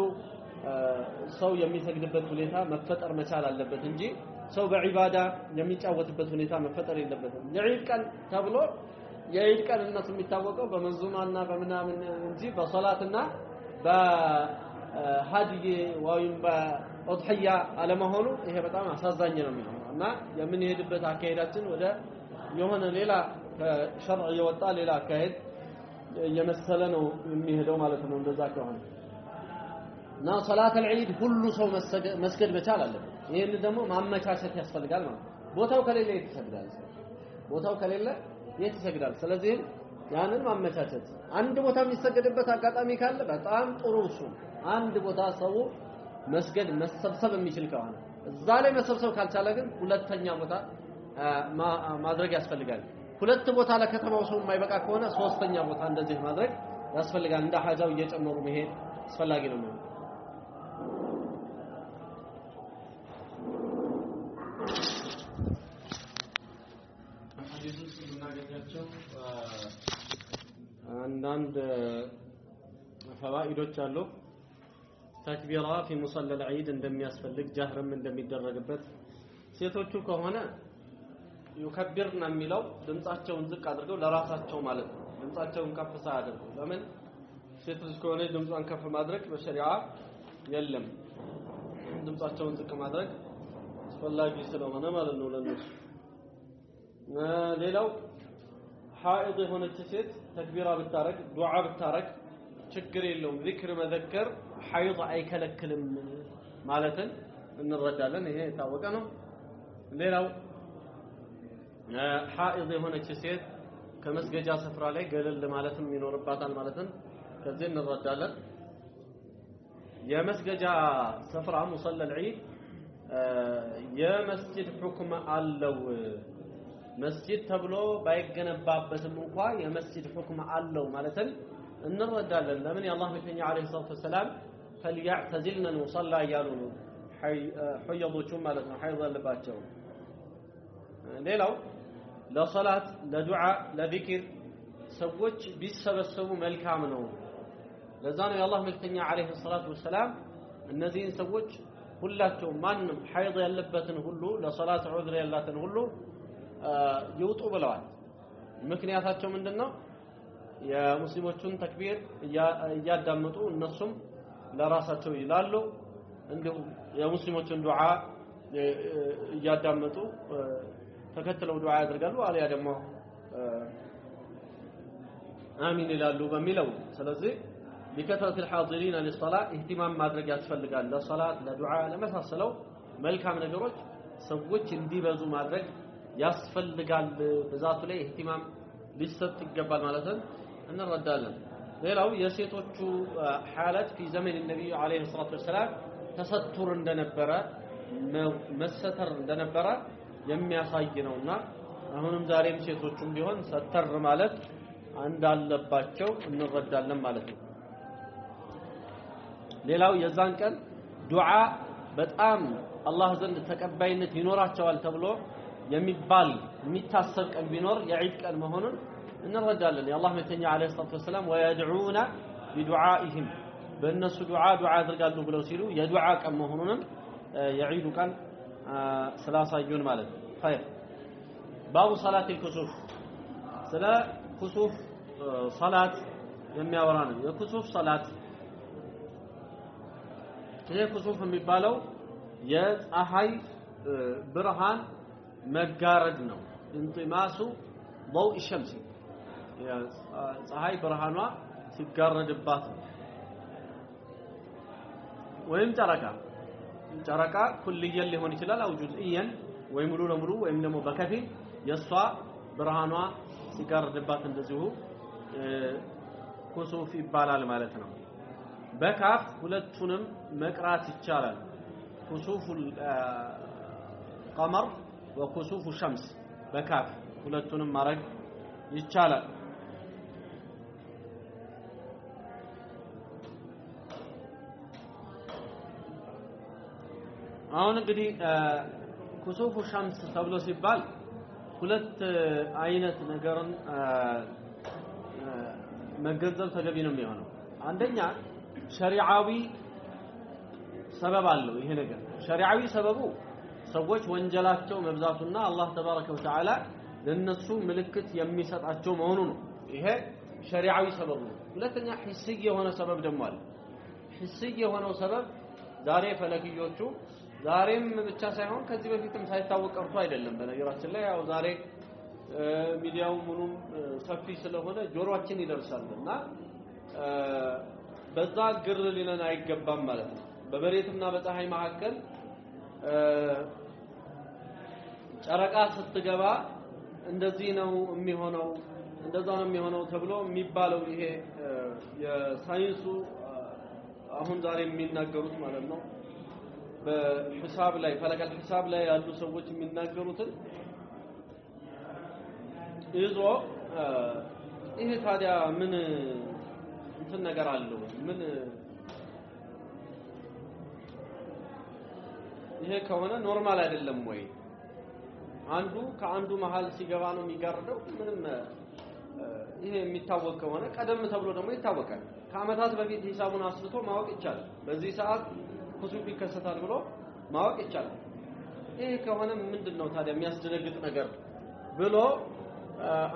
ሰው የሚሰግድበት ሁኔታ መፈጠር መቻል አለበት እንጂ ሰው በዒባዳ የሚጫወትበት ሁኔታ መፈጠር የለበትም የዒድ ቀን ተብሎ የዒድ ቀንነቱ የሚታወቀው በመንዙማና በመናምን እንጂ በሶላትና በሐዲይ ወይም በኡድሂያ አለመሆኑ ይሄ በጣም አሳዛኝ ነው የሚሆነው እና የምንሄድበት አካሄዳችን ወደ የሆነ ሌላ ከሸርዕ የወጣ ሌላ አካሄድ የመሰለ ነው የሚሄደው ማለት ነው እንደዛ ከሆነ እና ሶላት አልዒድ ሁሉ ሰው መስገድ መቻል አለበት ይሄን ደግሞ ማመቻቸት ያስፈልጋል ማለት ቦታው ከሌለ ይተሰግዳል ቦታው ከሌለ ይተሰግዳል ስለዚህ ያንን ማመቻቸት አንድ ቦታ የሚሰገድበት አጋጣሚ ካለ በጣም ጥሩ እሱ አንድ ቦታ ሰው መስገድ መሰብሰብ የሚችል ከሆነ እዛ ላይ መሰብሰብ ካልቻለ ግን ሁለተኛ ቦታ ማድረግ ያስፈልጋል ሁለት ቦታ ለከተማው ሰው የማይበቃ ከሆነ ሶስተኛ ቦታ እንደዚህ ማድረግ ያስፈልጋል እንደ ሐጃው እየጨመሩ መሄድ አስፈላጊ ነው ሐዲሱን ስናገኛቸው አንዳንድ ፈዋኢዶች አሉ ተክቢራ في مصلى العيد እንደሚያስፈልግ ጀህርም እንደሚደረግበት ሴቶቹ ከሆነ ይከብርና የሚለው ድምጻቸውን ዝቅ አድርገው ለራሳቸው ማለት ነው ድምጻቸውን ከፍ ሳያደርጉ ለምን ሴት ልጅ ከሆነ ድምጿን ከፍ ማድረግ በሸሪዓ የለም ድምጻቸውን ዝቅ ማድረግ አስፈላጊ ስለሆነ ማለት ነው ለነሱ ሌላው ሐኢድ የሆነች ሴት ተክቢራ ብታረግ ዱዓ ብታረግ ችግር የለውም ዚክር መዘከር ሐይድ አይከለክልም ማለትን እንረዳለን ይሄ የታወቀ ነው ሌላው ሐኢድ የሆነች ሴት ከመስገጃ ስፍራ ላይ ገለል ማለትም ይኖርባታል ማለትን ከዚህ እንረዳለን የመስገጃ ስፍራ ሙሰላ العيد የመስጂድ ሁክም አለው መስጂድ ተብሎ ባይገነባበትም እንኳን የመስጂድ ሁክም አለው ማለትን እንረዳለን ለምን የአላህ መልእክተኛ አለይሂ ሰላቱ ወሰለም فليعتزلن المصلى ያሉ ሐይዶቹ ማለት ነው ሐይድ አለባቸው ሌላው ለሶላት ለዱዓ ለዚክር ሰዎች ቢሰበሰቡ መልካም ነው ለዛ ነው የአላህ መልእክተኛ አለይሂ ሰላቱ ወሰለም እነዚህን ሰዎች ሁላቸው ማንም ሐይድ ያለበትን ሁሉ ለሶላት ዑዝር ያላትን ሁሉ ይውጡ ብለዋል ምክንያታቸው ምንድነው የሙስሊሞቹን ተክቢር እያዳመጡ እነሱም ለራሳቸው ይላሉ እንዲሁም የሙስሊሞቹን ዱዓ እያዳመጡ ተከትለው ዱዓ ያደርጋሉ አለያ ደግሞ አሚን ይላሉ በሚለው ስለዚህ بكثرة الحاضرين للصلاة اهتمام ማድረግ ያስፈልጋል ለሶላት ለዱዓ ለመሳሰለው መልካም ነገሮች ሰዎች እንዲበዙ ማድረግ ያስፈልጋል በዛቱ ላይ اهتمام ሊሰጥ ይገባል ማለትን እንረዳለን ሌላው የሴቶቹ ሐለት في زمن النبي عليه الصلاة والسلام ተሰቱር እንደነበረ መሰተር እንደነበረ የሚያሳይ ነውና አሁንም ዛሬም ሴቶቹም ቢሆን ሰተር ማለት እንዳለባቸው እንረዳለን ማለት ነው ሌላው የዛን ቀን ዱዓ በጣም አላህ ዘንድ ተቀባይነት ይኖራቸዋል ተብሎ የሚባል የሚታሰብ ቀን ቢኖር የዒድ ቀን መሆኑን እንረዳለን የአላህ መልእክተኛ አለይሂ ሰላቱ ወሰለም ወይድዑና ቢዱዓኢሂም በእነሱ ዱዓ ያደርጋሉ ብለው ሲሉ የዱዓ ቀን መሆኑንም የዒድ ቀን ስላሳዩን ማለት ነው ኸይር ባቡ ሰላት الكسوف ስለ ኩሱፍ ሶላት የሚያወራ ነው የኩሱፍ ሶላት ይሄ ኩሱፍ የሚባለው የፀሐይ ብርሃን መጋረድ ነው እንጥማሱ ضوء الشمس ፀሐይ ብርሃኗ ሲጋረድባት ወይም ጨረቃ ኩልየን ሊሆን ይችላል አው ጁዝኢየን ወይ ሙሉ ለሙሉ ወይም ደግሞ በከፊል የሷ ብርሃኗ ሲጋረድባት እንደዚሁ ኩሱፍ ይባላል ማለት ነው በካፍ ሁለቱንም መቅራት ይቻላል ኩሱፉል ቀመር ወኩሱፉ ሸምስ በካፍ ሁለቱንም ማድረግ ይቻላል አሁን እንግዲህ ኩሱፉ ሸምስ ተብሎ ሲባል ሁለት አይነት ነገርን መገንዘብ ተገቢ ነው የሚሆነው አንደኛ ሸሪዓዊ ሰበብ አለው ይሄ ነገር ሸሪዓዊ ሰበቡ ሰዎች ወንጀላቸው መብዛቱና አላህ ተባረከ ወተዓላ ለነሱ ምልክት የሚሰጣቸው መሆኑ ነው ይሄ ሸሪዓዊ ሰበብ ነው ሁለተኛ ሂስይ የሆነ ሰበብ ደግሞ አለ ሂስይ የሆነው ሰበብ ዛሬ ፈለክዮቹ ዛሬም ብቻ ሳይሆን ከዚህ በፊትም ሳይታወቅ ቀርቶ አይደለም በነገራችን ላይ ያው ዛሬ ሚዲያው ሙሉም ሰፊ ስለሆነ ጆሮአችን ይደርሳልና በዛ ግር ሊለን አይገባም ማለት ነው በመሬትና በፀሐይ መካከል ጨረቃ ስትገባ እንደዚህ ነው የሚሆነው እንደዛ ነው የሚሆነው ተብሎ የሚባለው ይሄ የሳይንሱ አሁን ዛሬ የሚናገሩት ማለት ነው በሂሳብ ላይ ፈለከል ሂሳብ ላይ ያሉ ሰዎች የሚናገሩትን ይዞ ይሄ ታዲያ ምን እንትን ነገር አለው ምን ይሄ ከሆነ ኖርማል አይደለም ወይ አንዱ ከአንዱ መሃል ሲገባ ነው የሚጋርደው ምንም ይሄ የሚታወቅ ከሆነ ቀደም ተብሎ ደግሞ ይታወቃል ከአመታት በፊት ሂሳቡን አስልቶ ማወቅ ይቻላል በዚህ ሰዓት ኩሱፍ ይከሰታል ብሎ ማወቅ ይቻላል ይሄ ከሆነ ምንድነው ታዲያ የሚያስደነግጥ ነገር ብሎ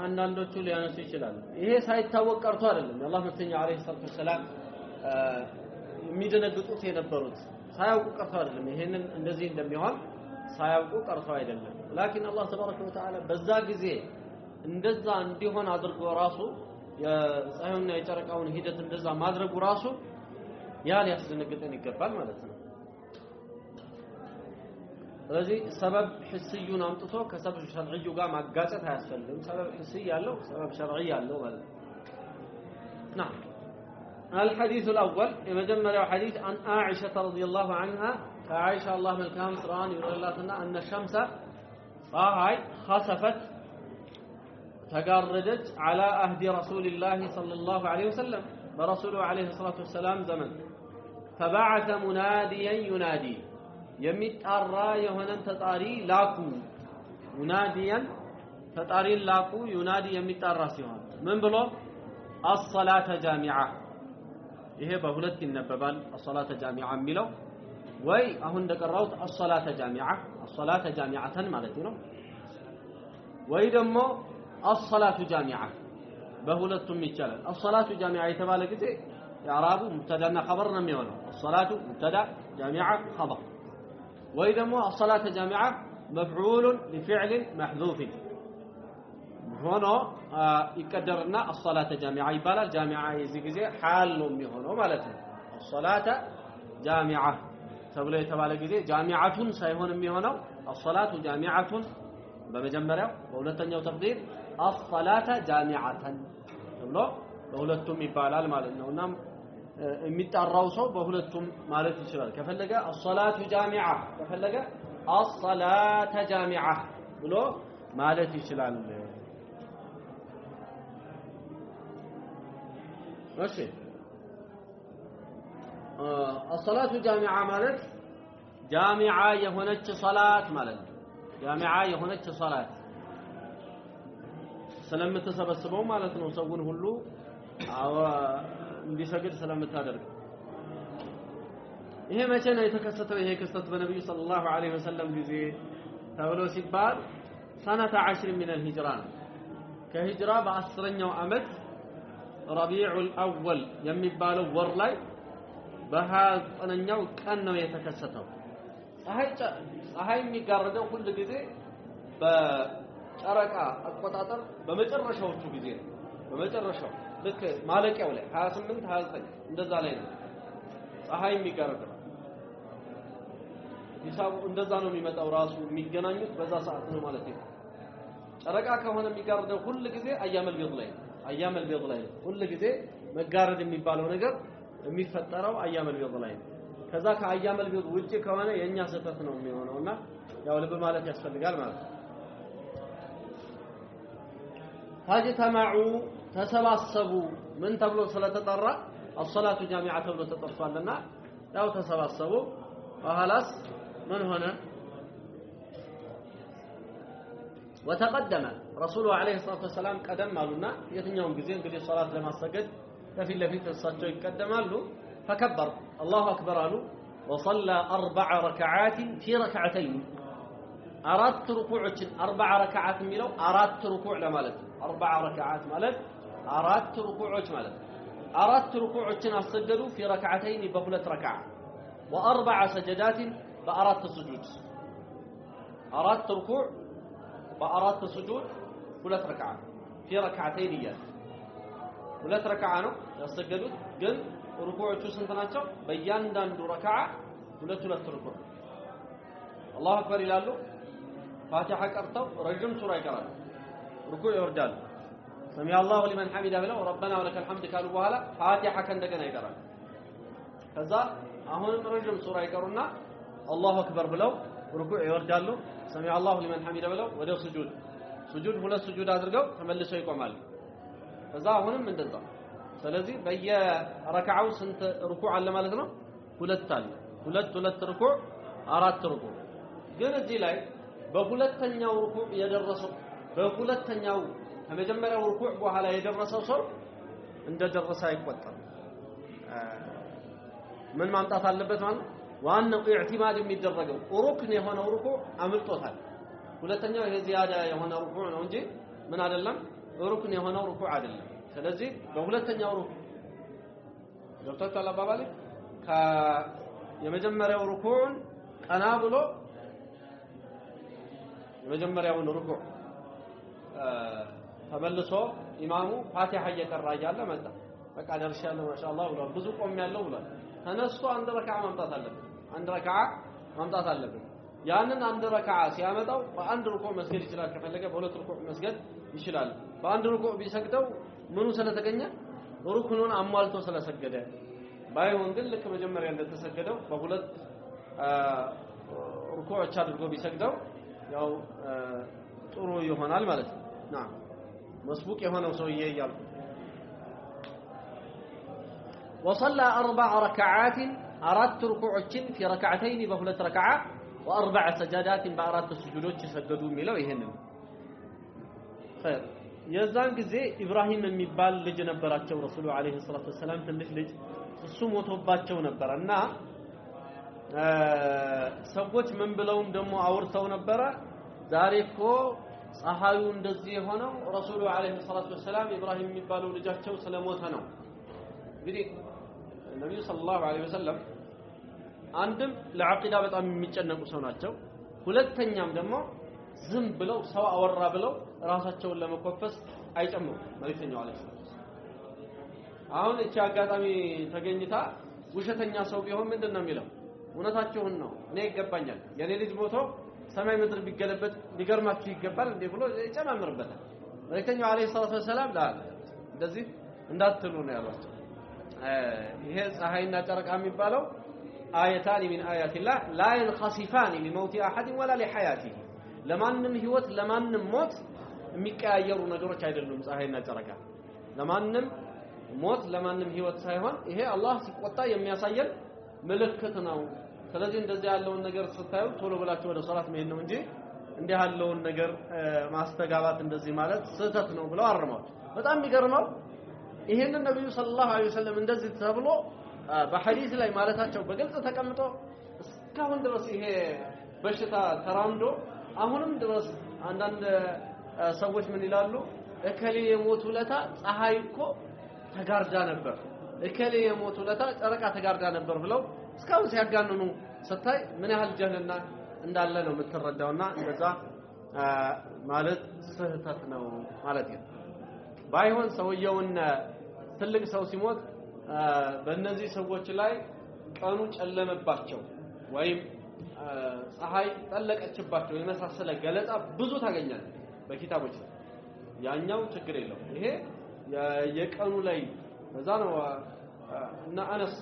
አንዳንዶቹ ሊያነሱ ይችላል ይሄ ሳይታወቅ ቀርቶ አይደለም አላህ መተኛ አለይሂ ሰላቱ ሰላም የሚደነግጡት የነበሩት ሳያውቁ ቀርቶ አይደለም ይሄንን እንደዚህ እንደሚሆን ሳያውቁ ቀርቶ አይደለም ላኪን አላህ ተባረከ ወተዓላ በዛ ጊዜ እንደዛ እንዲሆን አድርጎ ራሱ የፀሐዩና የጨረቃውን ሂደት እንደዛ ማድረጉ ራሱ ያ ሊያስደነግጠን ይገባል ማለት ነው ስለዚህ ሰበብ ሂስዩን አምጥቶ ከሰበብ ሸርዒዩ ጋር ማጋጨት አያስፈልግም ሰበብ ሂስይ ያለው ሰበብ ሸርዒ ያለው ማለት ነው نعم الحديث الأول يمجمع حديث عن عائشة رضي الله عنها عائشة الله ملكها سران يقول الله أن الشمس صاهي خسفت تقردت على أهد رسول الله صلى الله عليه وسلم برسوله عليه الصلاة والسلام زمن فبعث مناديا ينادي يمتأرى يهنن تطاري لاكو مناديا تطاري لاكو ينادي يمتأرى سيهان من بلو الصلاة جامعة ይሄ በሁለት ይነበባል الصلاه جامعه የሚለው ወይ አሁን እንደቀራውት الصلاه جامعه الصلاه جامعه ማለት ነው ወይ ደግሞ الصلاه جامعه በሁለቱም ይቻላል الصلاه جامعه የተባለ ጊዜ የአራቡ ሙብተዳና ኸበር ነው የሚሆነው الصلاه مبتدا جامعه خبر ወይ ደግሞ الصلاه جامعه مفعول لفعل محذوف ሆኖ ይቀደርና الصلاه جامعه ይባላል جامعه የዚህ ጊዜ ሐል ነው የሚሆነው ማለት ነው الصلاه جامعه ተብሎ የተባለ ጊዜ ጃሚዓቱን ሳይሆን የሚሆነው الصلاه جامعه በመጀመሪያው በሁለተኛው ተቅዲር الصلاه جامعه ተብሎ በሁለቱም ይባላል ማለት ነውና የሚጣራው ሰው በሁለቱም ማለት ይችላል ከፈለገ الصلاه جامعه ከፈለገ الصلاه جامعه ብሎ ማለት ይችላል ماشي الصلاه جامعه ማለት جامعه የሆነች ሶላት ማለት ነው جامعه የሆነች ሶላት ስለምትሰበስበው ማለት ነው ሰውን ሁሉ እንዲሰግድ ስለምታደርግ ይሄ መቼ ነው የተከሰተው ይሄ ክስተት በነብዩ ሰለላሁ ዐለይሂ ወሰለም ጊዜ ተብሎ ሲባል ሰነተ 10 من الهجرة ከሂጅራ በ10ኛው አመት ረቢዑል አወል የሚባለው ወር ላይ በ29ኛው ቀን ነው የተከሰተው ፀሐይ የሚጋረደው ሁሉ ጊዜ በጨረቃ አቆጣጠር በመጨረሻዎቹ ጊዜ ነው በመጨረሻው ልክ ማለቂያው ላይ 28 29 እንደዛ ላይ ነው ፀሐይ የሚጋረደው ሂሳቡ እንደዛ ነው የሚመጣው ራሱ የሚገናኙት በዛ ሰዓት ነው ማለት ነው ጨረቃ ከሆነ የሚጋረደው ሁሉ ጊዜ አያመል ቢድ ላይ ሁሉ ጊዜ መጋረድ የሚባለው ነገር የሚፈጠረው አያመል ቢድ ላይ ከዛ ከአያመል ቢድ ውጪ ከሆነ የኛ ስህተት ነው የሚሆነውና ያው ልብ ማለት ያስፈልጋል ማለት ነው ታጅተማዑ ተሰባሰቡ ምን ተብሎ ስለተጠራ الصلاه جامعه ተብሎ ተጠርቷልና ያው ተሰባሰቡ وخلاص من هنا وتقدم رسول عليه الصلاه والسلام قدم قالونا የትኛውም ጊዜ እንግዲህ ሶላት ለማሰገድ ከፊት ለፊት እሳቸው ይቀደማሉ فكبر الله اكبر قالوا وصلى 4 ركعات في ركعتين አራት ሩኩዖችን 4 ረካዓት የሚለው አራት ሩኩዕ ለማለት 4 ረካዓት ማለት አራት ሩኩዖች ማለት አራት ሩኩዖችን አሰገዱ في ركعتين በሁለት ረካዓ واربع سجدات በአራት ስጁድ አራት ሩኩዕ በአራት ስጁድ ሁለት ረካዓ في ركعتين ይያል ሁለት ረካዓ ነው ያሰገዱት ግን ሩኩዖቹ ስንት ናቸው በእያንዳንዱ ረካዓ ሁለት ሩኩዕ አላሁ አክበር ይላሉ ፋቲሃ ቀርተው ረጅም ሱራ ይቀራሉ ሩኩዕ ይወርዳሉ ሰሚዐ አላሁ ሊመን ሐሚዳ ብለው ረበና ወለከል ሐምድ ካሉ በኋላ ፋቲሃ ከእንደገና ይቀራሉ ከዛ አሁንም ረጅም ሱራ ይቀሩና አላሁ አክበር ብለው ሩኩዕ ይወርዳሉ ሰሚዐ አላሁ ሊመን ሐሚዳ ብለው ወደ ሱጁድ ሁለት ሱጁድ አድርገው ተመልሰው ይቆማሉ ከዛ አሁንም እንደዛ ስለዚህ በየረካዓው ስንት ሩኩዕ አለ ማለት ነው ሁለት አለ ሁለት ሩኩዕ አራት ሩኩዕ ግን እዚህ ላይ በሁለተኛው ሩኩዕ የደረሰው በሁለተኛው ከመጀመሪያው ሩኩዕ በኋላ የደረሰው ሰው እንደደረሰ አይቆጠርም ምን ማምጣት አለበት ማለት ዋናው ኢዕቲማድ የሚደረገው ሩክን የሆነው ሩኩዕ አምልጦታል ሁለተኛው ይሄ ዚያዳ የሆነ ሩኩዕ ነው እንጂ ምን አይደለም ሩክን የሆነው ሩኩዕ አይደለም ስለዚህ በሁለተኛው ሩኩዕ ገብታችኋል አባባሌ የመጀመሪያው ሩኩዕን ቀና ብሎ የመጀመሪያውን ሩኩዕ ተመልሶ ኢማሙ ፋቲሃ እየቀራ ያለ መጣ በቃ ደርሻለሁ ማሻአላህ ብሎ ብዙ ቆም ያለው ብሏል ተነስቶ አንድ ረካዓ ማምጣት አለበት ያንን አንድ ረካዓ ሲያመጣው በአንድ ሩኩዕ መስገድ ይችላል ከፈለገ በሁለት ሩኩዕ መስገድ ይችላል በአንድ ሩኩዕ ቢሰግደው ምኑ ስለተገኘ ሩክኑን አሟልቶ ስለሰገደ ባይሆን ግን ልክ መጀመሪያ እንደተሰገደው በሁለት ሩኩዖች አድርጎ ቢሰግደው ያው ጥሩ ይሆናል ማለት ነው نعم مسبوق የሆነው ሰውዬ ይያል وصلى 4 ركعات አራት ሩኩዖችን في ركعتين በሁለት ረካዓ واربع سجدات በአራት ስጁዶች ይሰገዱ የሚለው ይሄንን خير የዛን ጊዜ ኢብራሂም የሚባል ልጅ ነበራቸው ረሱሉ አለይሂ ሰላቱ ወሰለም ትንሽ ልጅ እሱ ሞቶባቸው ነበርና ሰዎች ምን ብለውም ደግሞ አውርተው ነበር ዛሬ እኮ ፀሐዩ እንደዚህ የሆነው ረሱሉ አለይሂ ሰላቱ ወሰለም ኢብራሂም የሚባለው ልጃቸው ስለሞተ ነው እንግዲህ ነብዩ ሰለላሁ ዐለይሂ ወሰለም አንድም ለዓቂዳ በጣም የሚጨነቁ ሰው ናቸው ሁለተኛም ደግሞ ዝም ብለው ሰው አወራ ብለው ራሳቸውን ለመኮፈስ አይጨምሩ መልእክተኛው አለይሂ ሰላቱ አሁን እቺ አጋጣሚ ተገኝታ ውሸተኛ ሰው ቢሆን ምንድነው የሚለው እውነታቸውን ነው እኔ ይገባኛል የኔ ልጅ ሞቶ ሰማይ ምድር ቢገለበጥ ሊገርማችሁ ይገባል እንዴ ብሎ ይጨማምርበታል መልእክተኛው አለይሂ ሰላቱ ወሰለም እንደዚህ እንዳትሉ ነው ያሏቸው ይሄ ፀሐይና ጨረቃ የሚባለው አያታን من آيات الله لا ينخسفان لموت احد ولا لحياته ለማንም ህይወት ለማንም ሞት የሚቀያየሩ ነገሮች አይደሉም ፀሐይና ጨረቃ ለማንም ሞት ለማንም ህይወት ሳይሆን ይሄ አላህ ሲቆጣ የሚያሳየን ምልክት ነው ስለዚህ እንደዚህ ያለውን ነገር ስታዩ ቶሎ ብላችሁ ወደ ሶላት መሄድ ነው እንጂ እንዲህ ያለውን ነገር ማስተጋባት እንደዚህ ማለት ስህተት ነው ብለው አርመው በጣም የሚገርመው ይሄንን ነብዩ ሰለላሁ ዐለይሂ ወሰለም እንደዚህ ተብሎ በሐዲስ ላይ ማለታቸው በግልጽ ተቀምጦ እስካሁን ድረስ ይሄ በሽታ ተራምዶ አሁንም ድረስ አንዳንድ ሰዎች ምን ይላሉ እከሌ የሞቱ ለታ ፀሐይ እኮ ተጋርዳ ነበር እከሌ የሞቱ ለታ ጨረቃ ተጋርዳ ነበር ብለው እስካሁን ሲያጋንኑ ስታይ ምን ያህል ጀህልና እንዳለ ነው የምትረዳውና እንደዛ ማለት ስህተት ነው ማለት ነው ባይሆን ሰውየውን ትልቅ ሰው ሲሞት በእነዚህ ሰዎች ላይ ቀኑ ጨለመባቸው ወይም ፀሐይ ጠለቀችባቸው የመሳሰለ ገለጻ ብዙ ታገኛለህ በኪታቦች ያኛው ችግር የለው ይሄ የቀኑ ላይ በዛ ነው እና አነስ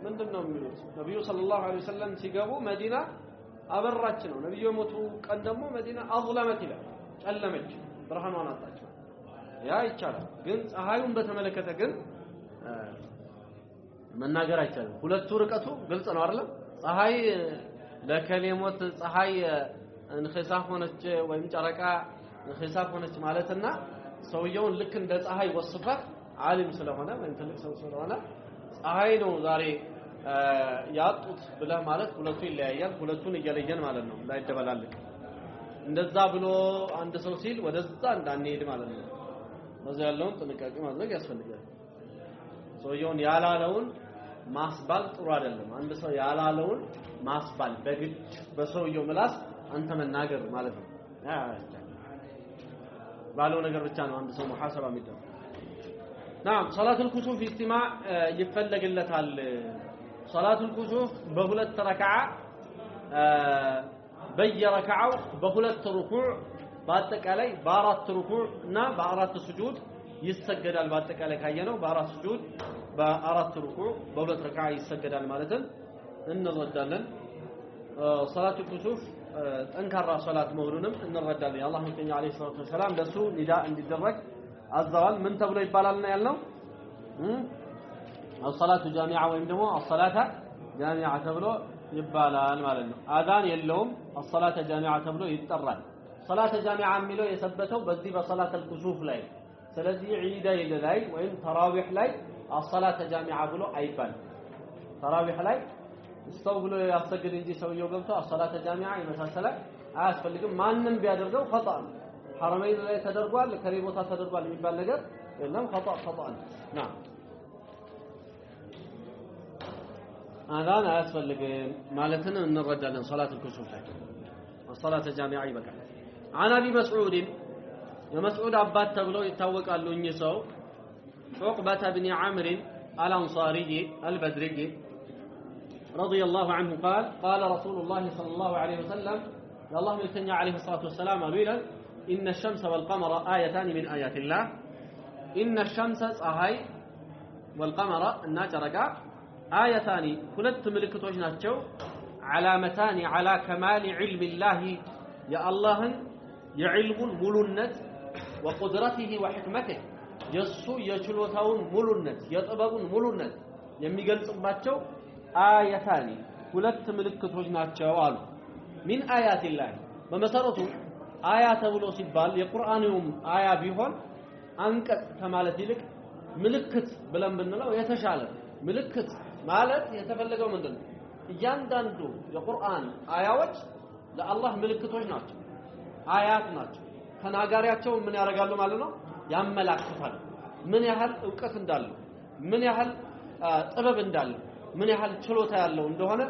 ምንድነው የሚሉት ነብዩ ሰለላሁ ዐለይሂ ወሰለም ሲገቡ መዲና አበራች ነው ነብዩ ሞቱ ቀን ደግሞ መዲና አظلمت ይላል ጨለመች ብርሃኗን አጣች ያ ይቻላል ግን ፀሐዩን በተመለከተ ግን መናገር አይቻልም ሁለቱ ርቀቱ ግልጽ ነው አይደል ፀሐይ ለከሌሞት ፀሐይ እንخሳፍ ሆነች ወይም ጨረቃ እንخሳፍ ሆነች ማለትና ሰውየውን ልክ እንደ ፀሐይ ወስፈህ ዓሊም ስለሆነ ወይም ትልቅ ሰው ስለሆነ ፀሐይ ነው ዛሬ ያጡት ብለህ ማለት ሁለቱ ይለያያል ሁለቱን እየለየን ማለት ነው እንዳይደበላልቅ እንደዛ ብሎ አንድ ሰው ሲል ወደዛ እንዳንሄድ ማለት ነው በዛ ያለውን ጥንቃቄ ማድረግ ያስፈልጋል ሰውየውን ያላለውን ማስባል ጥሩ አይደለም አንድ ሰው ያላለውን ማስባል በግድ በሰውየው ምላስ አንተ መናገር ማለት ነው ባለው ነገር ብቻ ነው አንድ ሰው ሙሐሰባ የሚደረግ نعم صلاة الكسوف استماع يفلق اللتال صلاة الكسوف بهلت ركعة بي ركعة بهلت ركوع باتك علي بارات ركوع نا بارات سجود يسجد الباتك علي كاينو بارات سجود بارات ركوع بهلت ركعة يسجد المالتن إن الردالن صلاة الكسوف انكر صلاة مولونم إن الردالن الله يكن عليه الصلاة والسلام لسو نداء انتدرك الزوال من تبلو يبالالنا يالنو الصلاة جامعة ويمدمو الصلاة جامعة تبلو يبالال مالنا آذان يلوم الصلاة جامعة تبلو يتطرال صلاة جامعة ميلو يثبتو بذي بصلاة الكسوف لاي سلذي عيدا يللاي وين تراويح لاي الصلاة جامعة بلو أيبال تراويح لاي استوبلو يستقر انجي سويو قمتو الصلاة جامعة يمساسلا آسفل لكم ما نم بيادرقو خطأ حرمين لا تدربال كريموتا تدربال የሚባል ነገር የለም خطأ نعم አዛን አያስፈልግም ማለትን እንረዳለን صلاة الكسوف ላይ الصلاة الجامعة ይበቃል عن ابي مسعود የመስዑድ አባት ተብለው ይታወቃሉ እኚህ ሰው عقبة بن عمرو الأنصاري البدري رضي الله عنه قال رسول الله صلى الله عليه وسلم يا الله ملتني عليه الصلاة والسلام قال إن الشمس والقمر آيتان من آيات الله إن الشمس صحي والقمر الناجرك آيتان كلت ملكتوج ناتشو علامتان على كمال علم الله يا الله يعلم ملنت وقدرته وحكمته يسو يشلوتون ملنت يطببون ملنت يميغلصباچو آيتان كلت ملكتوج ناتشو قالوا من آيات الله بمسرته آية ተብሎ ሲባል የቁርአኑም አያ ቢሆን አንቀጽ ከማለት ይልቅ ምልክት ብለን ብንለው የተሻለ ምልክት ማለት የተፈለገው ምንድነው እያንዳንዱ የቁርአን አያዎች ለአላህ ምልክቶች ናቸው አያት ናቸው ተናጋሪያቸው ምን ያደርጋሉ ማለት ነው ያመላክታሉ ምን ያህል ዕውቀት እንዳለው ምን ያህል ጥበብ እንዳለው ምን ያህል ችሎታ ያለው እንደሆነ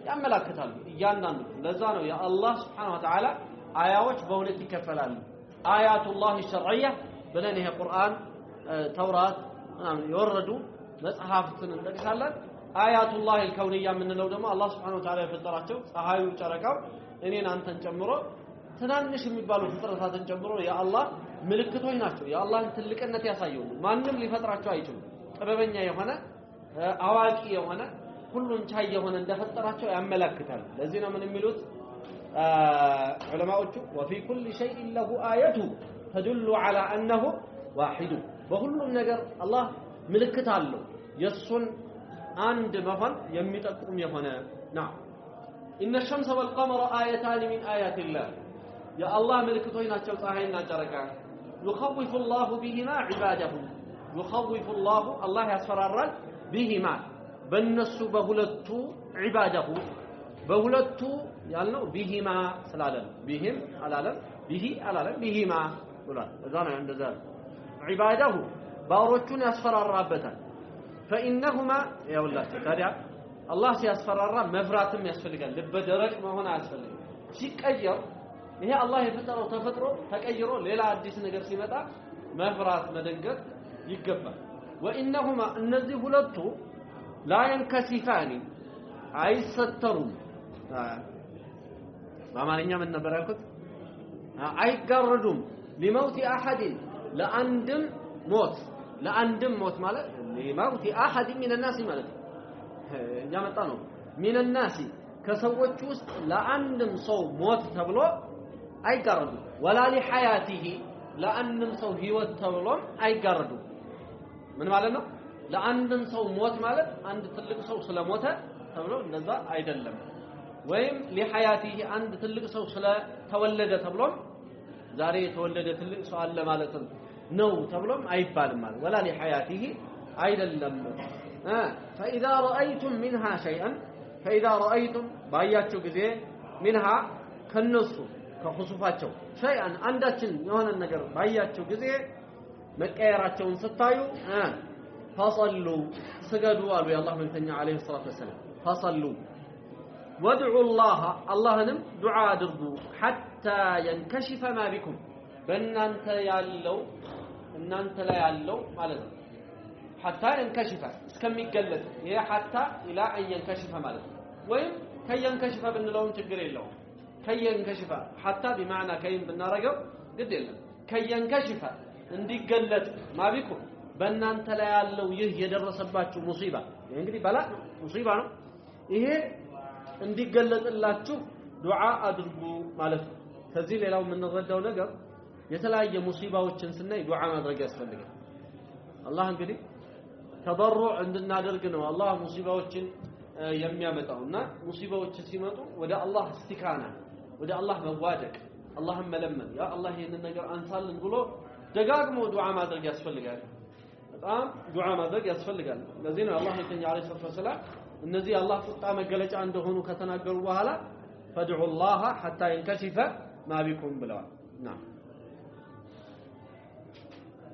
ያመላክታሉ እያንዳንዱ ለዛ ነው የአላህ Subhanahu Wa Ta'ala آيات بولت كفلان آيات الله الشرعية بلن هي قرآن توراة يوردوا مصحفتن እንደቀሳለን آيات الله الكونية من ነው ደግሞ الله سبحانه وتعالى የፈጠራቸው ፀሐዩ ጨረቃው እኔን አንተን ጨምሮ ትናንሽ የሚባሉ ፍጥረታትን ጨምሮ የአላህ ምልክቶች ናቸው የአላህን ትልቅነት ያሳያሉ ማንንም ሊፈጥራቸው አይችሉም ጥበበኛ የሆነ አዋቂ የሆነ ሁሉን ቻይ የሆነ እንደፈጠራቸው ያመለክታል ለዚህ ነው ምን የሚሉት علماء وفي كل شيء له آيته تدل على أنه واحد وكل ነገር الله ምልክት አለው የሱን አንድ መሆን የሚጠቁም የሆነ ነው إن الشمس والقمر آيتان من آيات الله يا الله ምልክቶች ናቸው ፀሐይና ጨረቃ يخوف الله بهما عباده يخوف الله ያስፈራራል بهما በእነሱ በሁለቱ عباده በሁለቱ ያልነው ቢሂማ ስላለን ቢሂም አላለም ቢሂ አላለም ቢሂማ ብሏል እዛ ነው እንደዛ ዒባዳሁ باوروቹን ያስፈራራበታል فانهما ያውላችሁ ታዲያ አላህ ሲያስፈራራ መፍራትም ያስፈልጋል ልበደረቅ መሆን አያስፈልግም ሲቀየር ይሄ አላህ የፈጠረው ተፈጥሮ ተቀይሮ ሌላ አዲስ ነገር ሲመጣ መፍራት መደንገጥ ይገባል وانهما እነዚህ ሁለቱ لا ينكسفان አይሰተሩም በአማርኛ ምን ነበር ያልኩት አይጋረዱም لموت احد ለአንድም ሞት ማለት لموت احد من الناس ማለት ያመጣ ነው من الناس ከሰዎች ውስጥ ለአንድም ሰው ሞት ተብሎ አይጋረዱም ولا لحياته ለአንድም ሰው ህይወት ተብሎም አይጋረዱም ምን ማለት ነው ለአንድም ሰው ሞት ማለት አንድ ትልቅ ሰው ስለሞተ ተብሎ እንደዛ አይደለም ወይም لحياته አንድ ትልቅ ሰው ስለተወለደ ተብሎም ዛሬ የተወለደ ትልቅ ሰው አለ ማለት ነው ተብሎም አይባልም ማለት ولا لحياته አይደለም فاذا رايتم منها شيئا فاذا رايتم ባያችሁ ጊዜ منها ከነሱ ከخسوፋቸው شيئا አንዳችን የሆነ ነገር ባያችሁ ጊዜ መቀየራቸውን ስታዩ فصلوا سجدوا አሉ የአላህ መልእክተኛ አለይሂ ሰላቱ ወሰለም فصلوا وادعوا اللهንም ዱዓ አድርጉ حتى ينكشف ما بكم በእናንተ ላይ ያለው ማለት ነው حتى ينكشف እስከሚገለጥ ይሄ حتى الى ان ينكشف ማለት ወይም ከየንከሽፈ ብንለውም ችግር የለውም ከየንከሽፈ حتى بمعنى ከይን ብናረገው ግድ የለም ከየንከሽፈ እንዲገለጥ ማቢኩም በእናንተ ላይ ያለው ይህ የደረሰባችሁ ሙሲባ እንግዲህ በላ ሙሲባ ነው ይሄ እንዲገለጥላችሁ ዱዓ አድርጉ ማለት ነው ከዚህ ሌላው የምንረዳው ነገር የተለያየ ሙሲባዎችን ስናይ ዱዓ ማድረግ ያስፈልጋል አላህ እንግዲህ ተበሩዕ እንድናደርግ ነው አላህ ሙሲባዎችን የሚያመጣውና ሙሲባዎች ሲመጡ ወደ አላህ እስቲካና ወደ አላህ መዋደቅ አላህን መለመን ያ አላህ ይሄንን ነገር አንሳልን ብሎ ደጋግሞ ዱዓ ማድረግ ያስፈልጋል በጣም ዱዓ ማድረግ ያስፈልጋል ለዚህ ነው አላህ የተኛ አለይሂ ሰላም እነዚህ አላህ ቁጣ መገለጫ እንደሆኑ ከተናገሩ በኋላ فادعوا الله حتى ينكشف ما بكم ብለዋል نعم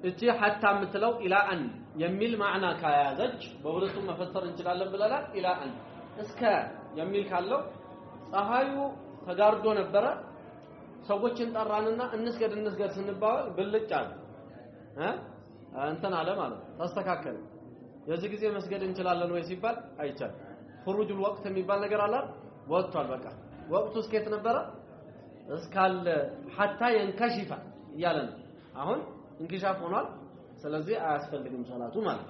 እቺ حتى የምትለው ኢላ አን የሚል ማዕና ካያዘች በሁለቱም መፈሰር እንችላለን ብለናል ኢላ አን እስከ የሚል ካለው ፀሐዩ ተጋርዶ ነበረ ሰዎችን ጠራንና እንስገድ ስንባል ብልጭ አለ እንተን አለ ማለት ተስተካከለ የዚህ ጊዜ መስገድ እንችላለን ወይ ሲባል አይቻል ፍሩጁል ወቅት የሚባል ነገር አለ ወጥቷል በቃ ወቅቱ እስከት ነበረ እስካል حتى ينكشف ያለን አሁን እንክሻፍ ሆኗል ስለዚህ አያስፈልግም ሶላቱ ማለት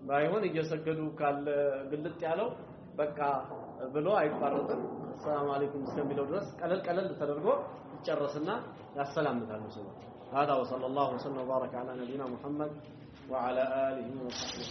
ባይሆን እየሰገዱ ካለ ግልጥ ያለው በቃ ብሎ አይቋረጥም ሰላም አለይኩም እስከሚለው ድረስ ቀለል ተደርጎ ይጨርስና ያሰላምታሉ ሰዎች هذا وصلى الله وسلم وبارك على نبينا محمد وعلى آله وصحبه